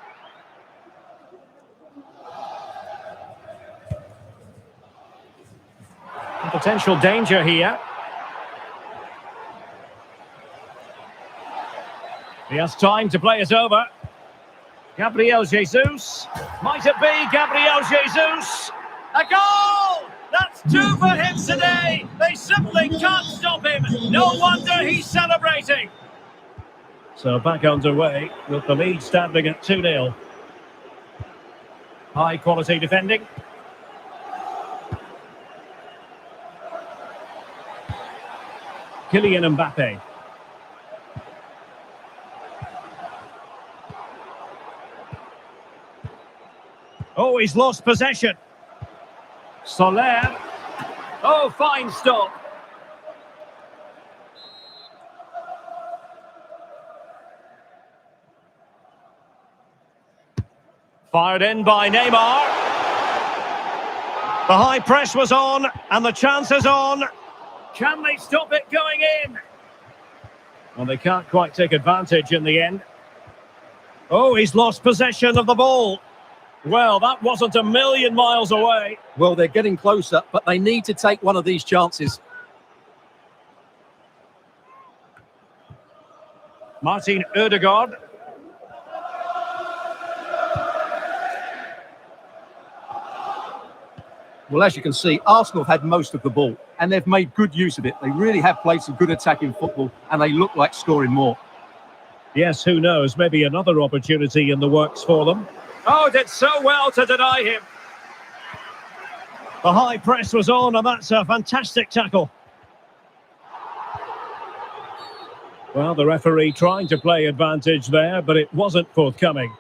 Potential danger here. He has time to play it over. Gabriel Jesus. Might it be Gabriel Jesus? A goal! That's 2 for him today. They simply can't stop him. No wonder he's celebrating. So back underway with the lead standing at 2-0. High quality defending. Kylian Mbappe. Oh, he's lost possession. Soler. Oh, fine stop. Fired in by Neymar. The high press was on, and the chance is on. Can they stop it going in? Well, they can't quite take advantage in the end. Oh, he's lost possession of the ball. Well, that wasn't a million miles away. Well, they're getting closer, but they need to take one of these chances. Martin Ødegaard. Well, as you can see, Arsenal have had most of the ball, and they've made good use of it. They really have played some good attacking football, and they look like scoring more. Yes, who knows? Maybe another opportunity in the works for them. Oh, did so well to deny him. The high press was on, and that's a fantastic tackle. Well, the referee trying to play advantage there, but it wasn't forthcoming.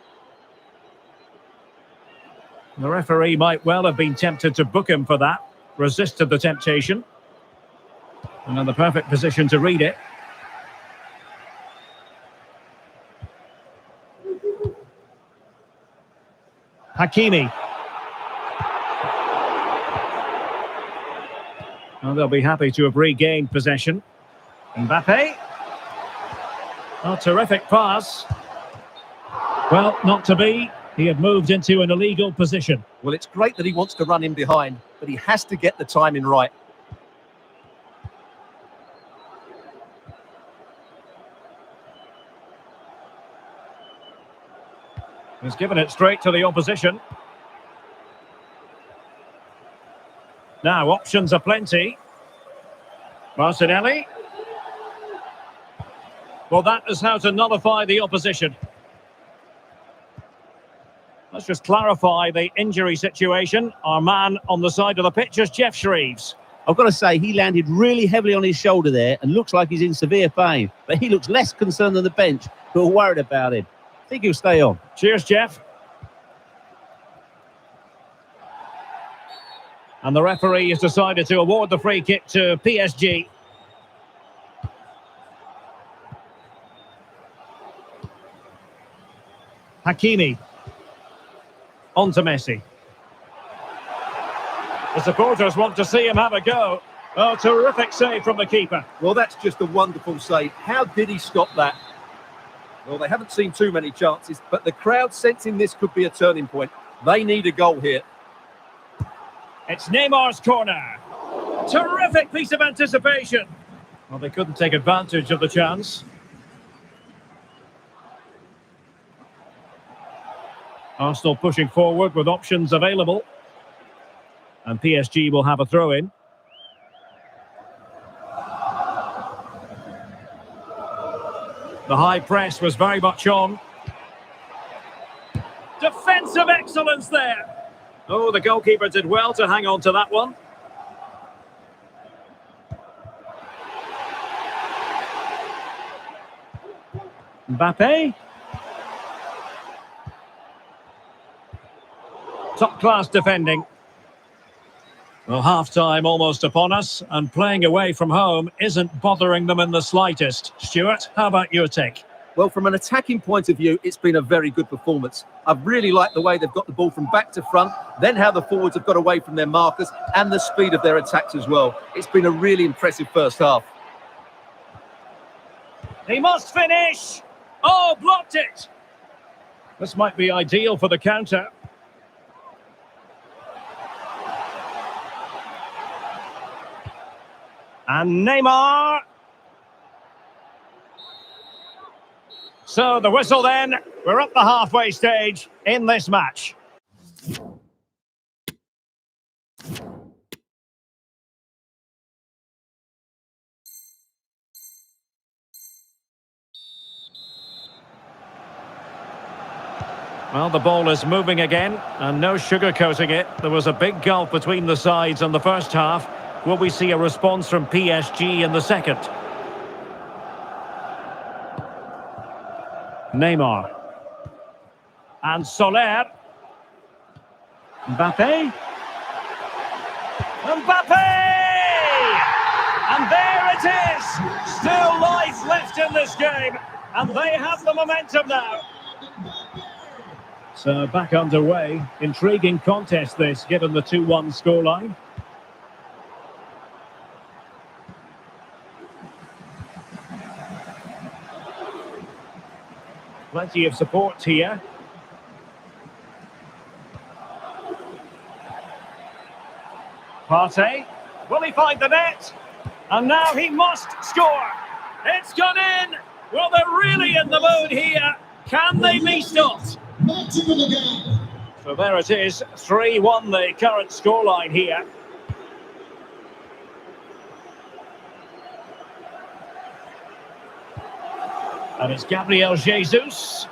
The referee might well have been tempted to book him for that, resisted the temptation. And in the perfect position to read it. Hakimi. Well, they'll be happy to have regained possession. Mbappe. Oh, terrific pass. Well, not to be. He had moved into an illegal position. Well, it's great that he wants to run in behind, but he has to get the timing right. He's given it straight to the opposition. Now, options are plenty. Martinelli. Well, that is how to nullify the opposition. Let's just clarify the injury situation. Our man on the side of the pitch is Jeff Shreves. I've got to say, he landed really heavily on his shoulder there and looks like he's in severe pain. But he looks less concerned than the bench, who are worried about him. I think he'll stay on. Cheers, Jeff. And the referee has decided to award the free kick to PSG. Hakimi. On to Messi. The supporters want to see him have a go. Oh, terrific save from the keeper. Well, that's just a wonderful save. How did he stop that? Well, they haven't seen too many chances, but the crowd sensing this could be a turning point. They need a goal here. It's Neymar's corner. Terrific piece of anticipation. Well, they couldn't take advantage of the chance. Arsenal pushing forward with options available. And PSG will have a throw-in. The high press was very much on. Defensive excellence there. Oh, the goalkeeper did well to hang on to that one. Mbappe. Top-class defending. Well, half-time almost upon us, and playing away from home isn't bothering them in the slightest. Stuart, how about your take? Well, from an attacking point of view, it's been a very good performance. I've really liked the way they've got the ball from back to front, then how the forwards have got away from their markers, and the speed of their attacks as well. It's been a really impressive first half. He must finish! Oh, blocked it! This might be ideal for the counter. And Neymar. So the whistle then. We're at the halfway stage in this match. Well, the ball is moving again, and no sugarcoating it. There was a big gulf between the sides in the first half. Will we see a response from PSG in the second? Neymar. And Soler. Mbappe. Mbappe! And there it is! Still life left in this game, and they have the momentum now. So back underway. Intriguing contest this, given the 2-1 scoreline. Plenty of support here. Partey. Will he find the net? And now he must score. It's gone in. Well, they're really in the mood here. Can they be stopped? So there it is, 3-1 the current scoreline here. And it's Gabriel Jesus.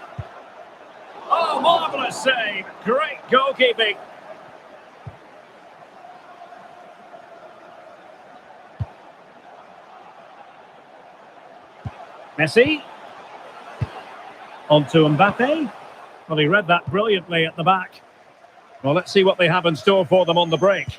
Oh, marvellous save. Great goalkeeping. Messi. On to Mbappe. Well, he read that brilliantly at the back. Well, let's see what they have in store for them on the break.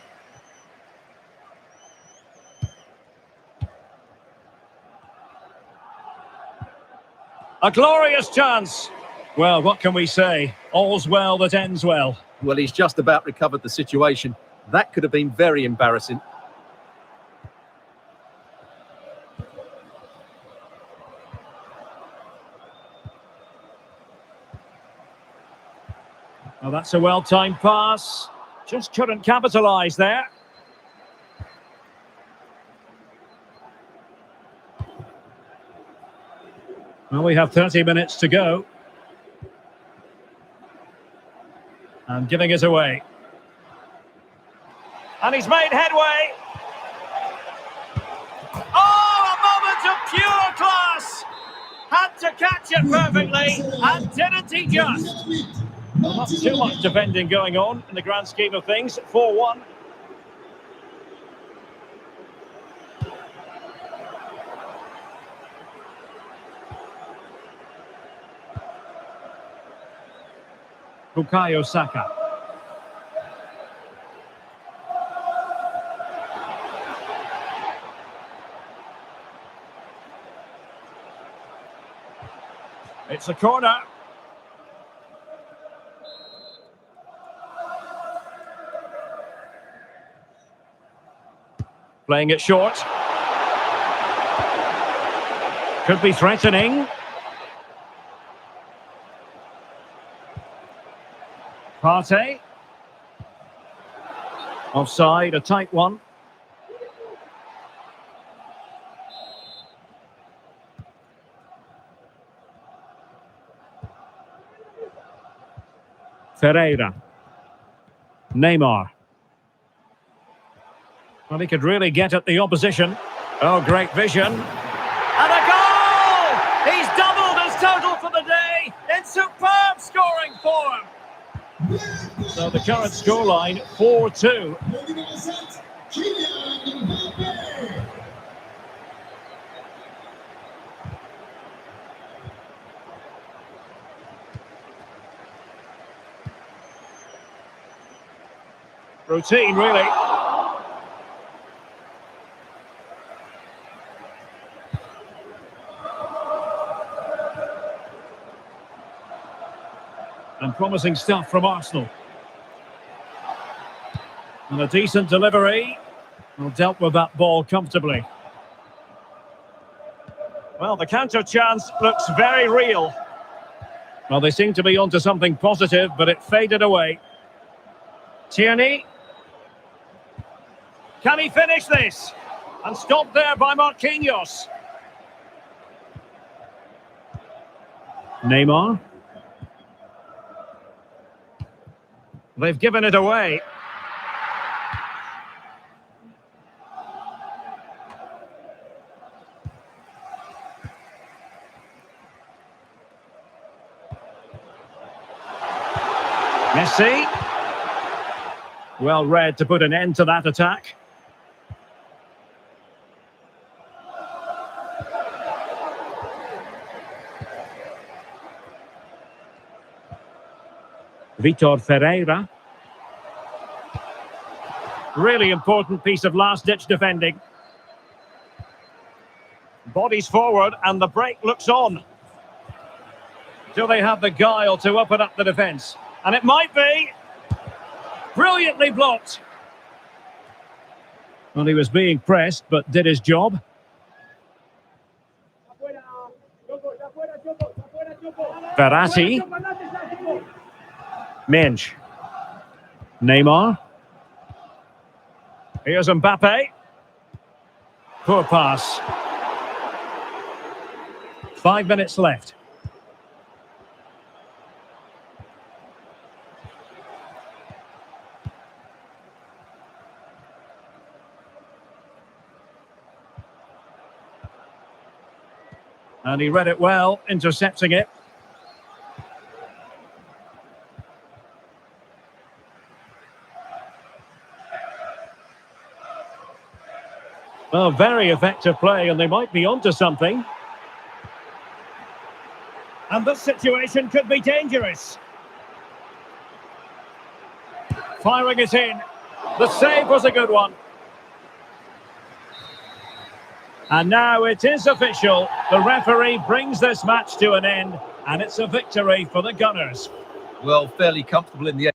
A glorious chance. Well, what can we say? All's well that ends well. Well, he's just about recovered the situation. That could have been very embarrassing. Well, that's a well-timed pass. Just couldn't capitalise there. Well, we have 30 minutes to go. And giving it away. And he's made headway. Oh, a moment of pure class. Had to catch it perfectly, and didn't he just? Not too much defending going on in the grand scheme of things. 4-1. Bukayo Saka. It's a corner. Playing it short. Could be threatening. Partey. Offside, a tight one. Ferreira. Neymar. Well, he could really get at the opposition. Oh, great vision. And a goal! He's doubled his total for the day in superb scoring form. So the current scoreline, 4-2. Le numéro 7, Kylian Mbappé. Routine, really. And promising stuff from Arsenal. And a decent delivery. Well, dealt with that ball comfortably. Well, the counter chance looks very real. Well, they seem to be onto something positive, but it faded away. Tierney. Can he finish this? And stopped there by Marquinhos. Neymar. They've given it away. Messi. Well read to put an end to that attack. Vitor Ferreira. Really important piece of last-ditch defending. Bodies forward and the break looks on. Do they have the guile to open up the defence? And it might be. Brilliantly blocked. Well, he was being pressed, but did his job. Verratti. Mensch. Neymar. Here's Mbappe. Poor pass. 5 minutes left. And he read it well, intercepting it. Well, very effective play, and they might be onto something. And this situation could be dangerous. Firing it in. The save was a good one. And now it is official. The referee brings this match to an end, and it's a victory for the Gunners. Well, fairly comfortable in the end.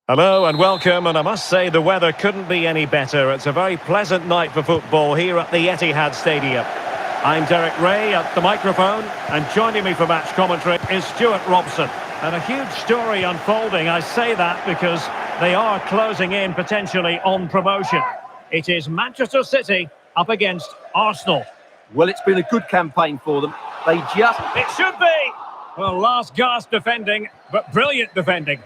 Hello and welcome, and I must say the weather couldn't be any better. It's a very pleasant night for football here at the Etihad Stadium. I'm Derek Ray at the microphone, and joining me for match commentary is Stuart Robson. And a huge story unfolding. I say that because they are closing in potentially on promotion. It is Manchester City up against Arsenal. Well, it's been a good campaign for them. They just... It should be! Well, last gasp defending, but brilliant defending.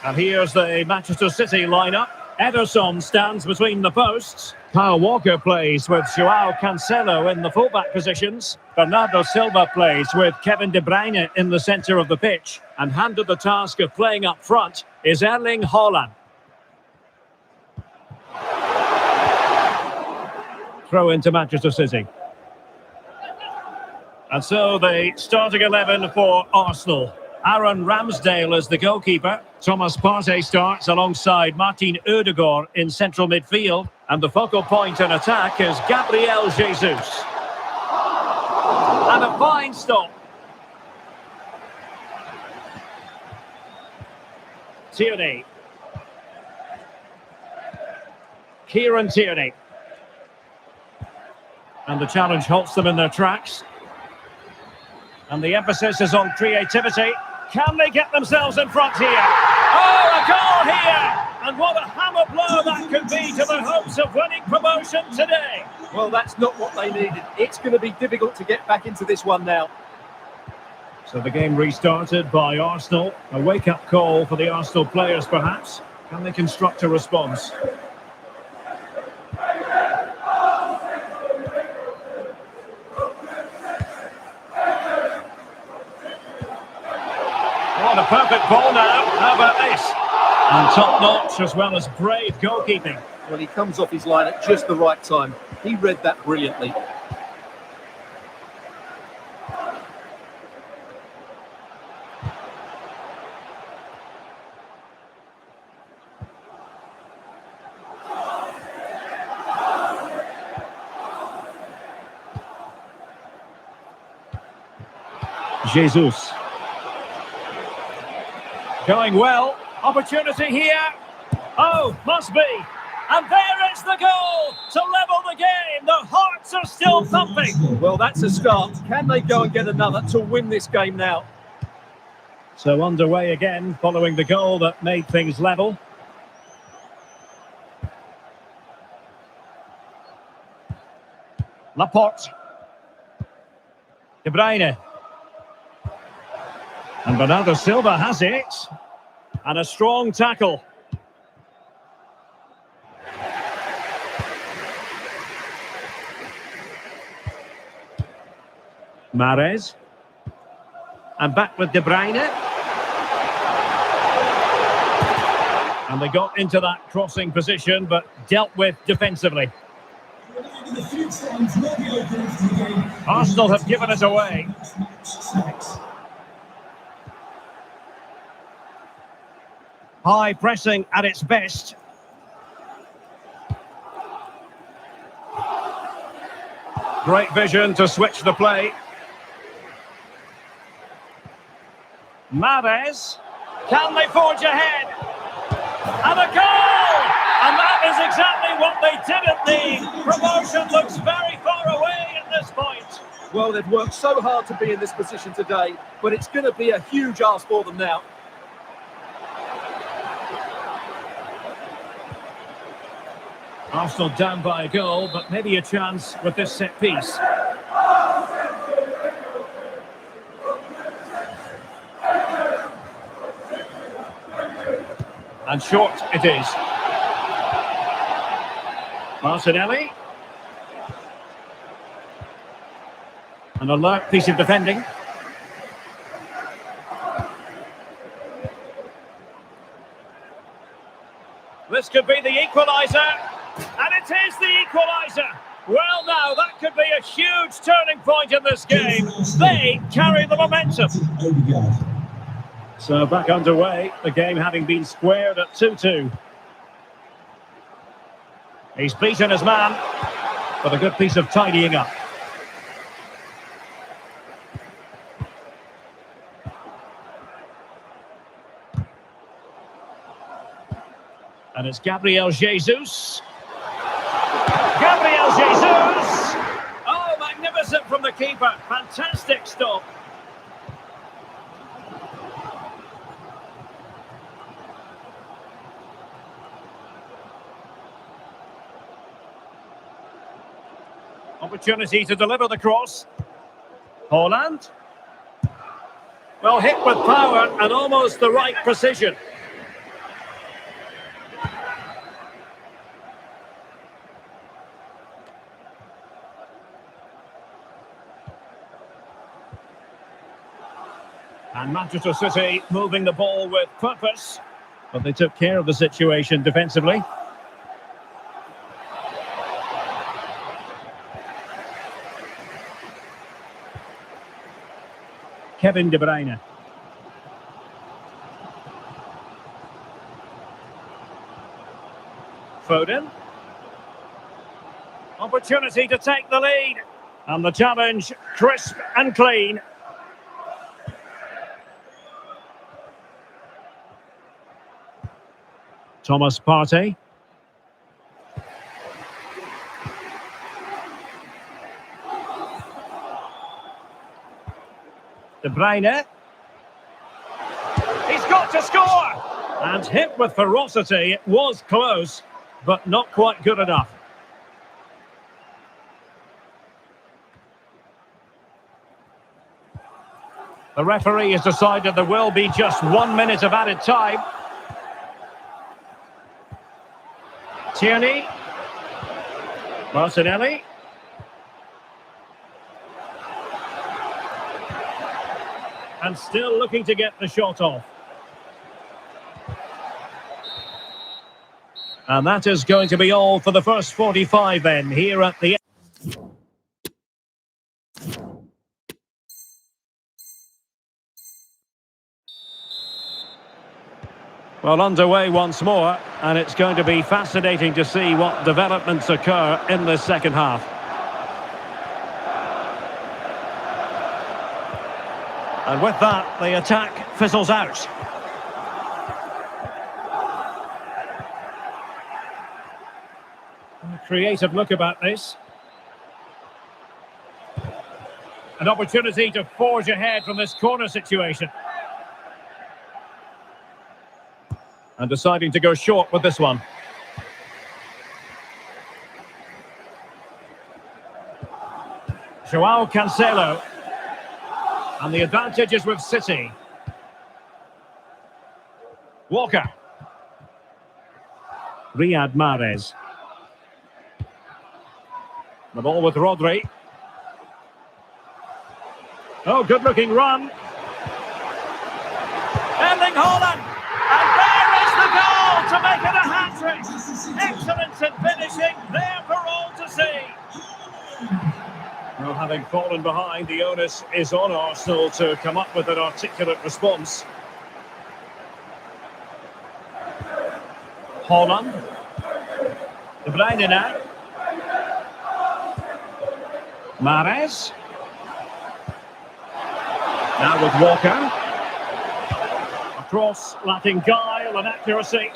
And here's the Manchester City lineup. Ederson stands between the posts. Kyle Walker plays with Joao Cancelo in the fullback positions. Bernardo Silva plays with Kevin De Bruyne in the centre of the pitch. And handed the task of playing up front is Erling Haaland. Throw into Manchester City. And so the starting 11 for Arsenal. Aaron Ramsdale is the goalkeeper. Thomas Partey starts alongside Martin Ødegaard in central midfield. And the focal point in attack is Gabriel Jesus. And a fine stop. Tierney. Kieran Tierney. And the challenge halts them in their tracks. And the emphasis is on creativity. Can they get themselves in front here? Oh, a goal here! And what a hammer blow that could be to the hopes of winning promotion today. Well, that's not what they needed. It's going to be difficult to get back into this one now. So the game restarted by Arsenal. A wake-up call for the Arsenal players, perhaps. Can they construct a response? What a perfect ball now. How about this? And top-notch as well as brave goalkeeping. Well, he comes off his line at just the right time. He read that brilliantly. Jesus. Going well. Opportunity here. Oh, must be. And there is the goal to level the game. The hearts are still thumping. Well, that's a start. Can they go and get another to win this game now? So underway again following the goal that made things level. Laporte. De Bruyne. And Bernardo Silva has it. And a strong tackle. Mahrez. And back with De Bruyne. And they got into that crossing position, but dealt with defensively. Arsenal have given it away. High pressing at its best. Great vision to switch the play. Mahrez. Can they forge ahead? And a goal! And that is exactly what they didn't need. Promotion looks very far away at this point. Well, they've worked so hard to be in this position today, but it's going to be a huge ask for them now. Arsenal down by a goal, but maybe a chance with this set piece. And short it is. Martinelli. An alert piece of defending. This could be the equaliser. And it is the equaliser. Well, now, that could be a huge turning point in this game. They carry the momentum. So back underway, the game having been squared at 2-2. He's beaten his man, but a good piece of tidying up. And it's Gabriel Jesus. Gabriel Jesus! Oh, magnificent from the keeper. Fantastic stop. Opportunity to deliver the cross. Haaland. Well, hit with power and almost the right precision. And Manchester City moving the ball with purpose, but they took care of the situation defensively. Kevin De Bruyne. Foden. Opportunity to take the lead. And the challenge, crisp and clean. Thomas Partey. De Bruyne. to score! And hit with ferocity, it was close, but not quite good enough. The referee has decided there will be just 1 minute of added time. Tierney. Martinelli. And still looking to get the shot off. And that is going to be all for the first 45 then, here at the... Well, underway once more, and it's going to be fascinating to see what developments occur in the second half. And with that, the attack fizzles out. A creative look about this. An opportunity to forge ahead from this corner situation. And deciding to go short with this one. Joao Cancelo. And the advantage is with City. Walker. Riyad Mahrez. The ball with Rodri. Oh, good-looking run. Erling Haaland. And there is the goal to make it a hat-trick. Excellence in finishing, there for all to see. Well, having fallen behind, the onus is on Arsenal to come up with an articulate response. Haaland. De Bruyne now. Mahrez. Now with Walker. A cross lacking guile and accuracy.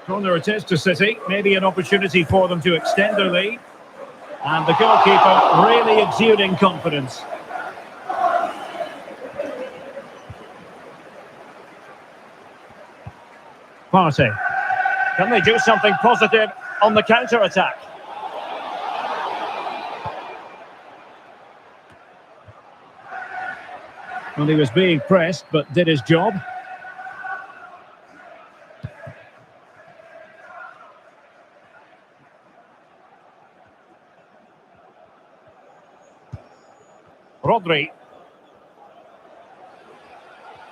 Corner it is to City. Maybe an opportunity for them to extend their lead. And the goalkeeper really exuding confidence. Partey. Can they do something positive on the counter-attack? Well, he was being pressed, but did his job. Rodri.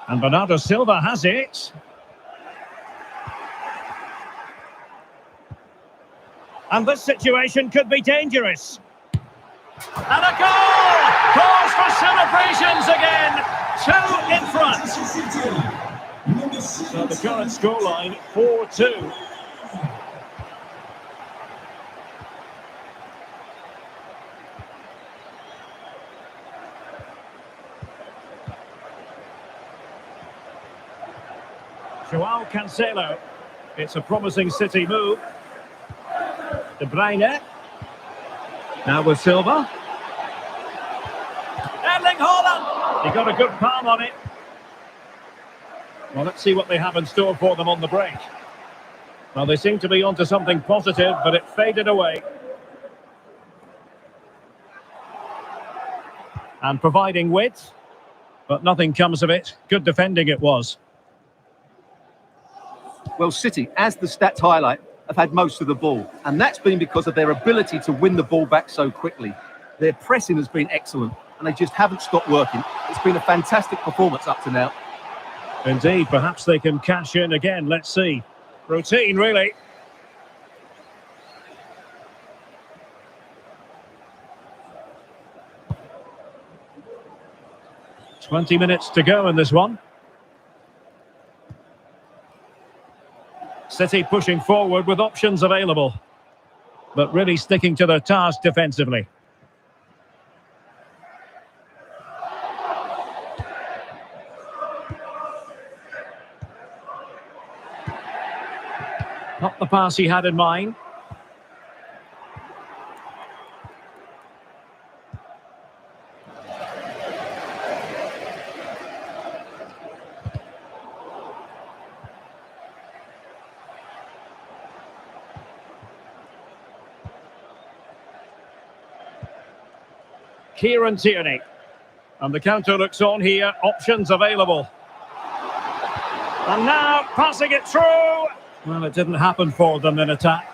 And Bernardo Silva has it. And this situation could be dangerous. And a goal! Calls for celebrations again. 2 in front. So the current scoreline, 4-2. Joao Cancelo. It's a promising City move. De Bruyne. Now with Silva. Erling Haaland. He got a good palm on it. Well, let's see what they have in store for them on the break. Well, they seem to be onto something positive, but it faded away. And providing width, but nothing comes of it. Good defending it was. Well, City, as the stats highlight, have had most of the ball, and that's been because of their ability to win the ball back so quickly. Their pressing has been excellent, and they just haven't stopped working. It's been a fantastic performance up to now. Indeed, perhaps they can cash in again. Let's see. Routine, really. "20 minutes to go in this one. City pushing forward with options available, but really sticking to their task defensively. Not the pass he had in mind. Kieran Tierney. And the counter looks on here, options available. And now passing it through. Well, it didn't happen for them in attack.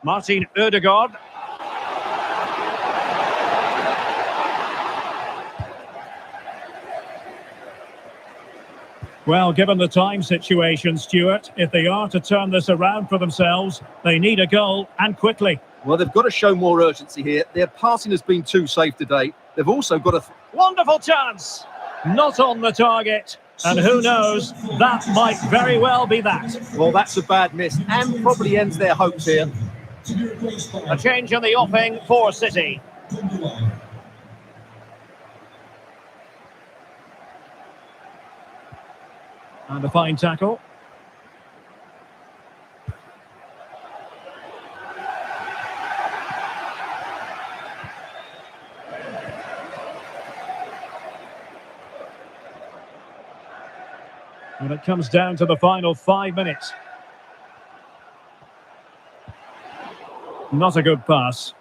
Martin Ødegaard. Well, given the time situation, Stuart, if they are to turn this around for themselves, they need a goal, and quickly. Well, they've got to show more urgency here. Their passing has been too safe today. They've also got to... Wonderful chance! Not on the target. And who knows, that might very well be that. Well, that's a bad miss, and probably ends their hopes here. A change in the offing for City. And a fine tackle. And it comes down to the final 5 minutes. Not a good pass.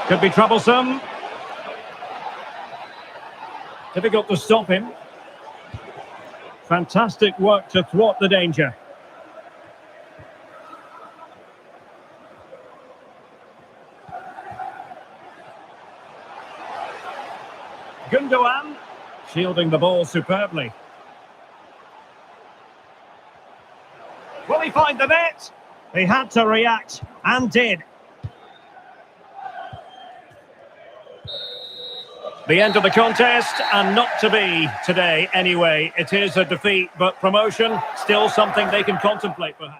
Could be troublesome. Difficult to stop him. Fantastic work to thwart the danger. Gundogan shielding the ball superbly. Will he find the net? He had to react, and did. The end of the contest, and not to be today anyway. It is a defeat, but promotion, still something they can contemplate perhaps.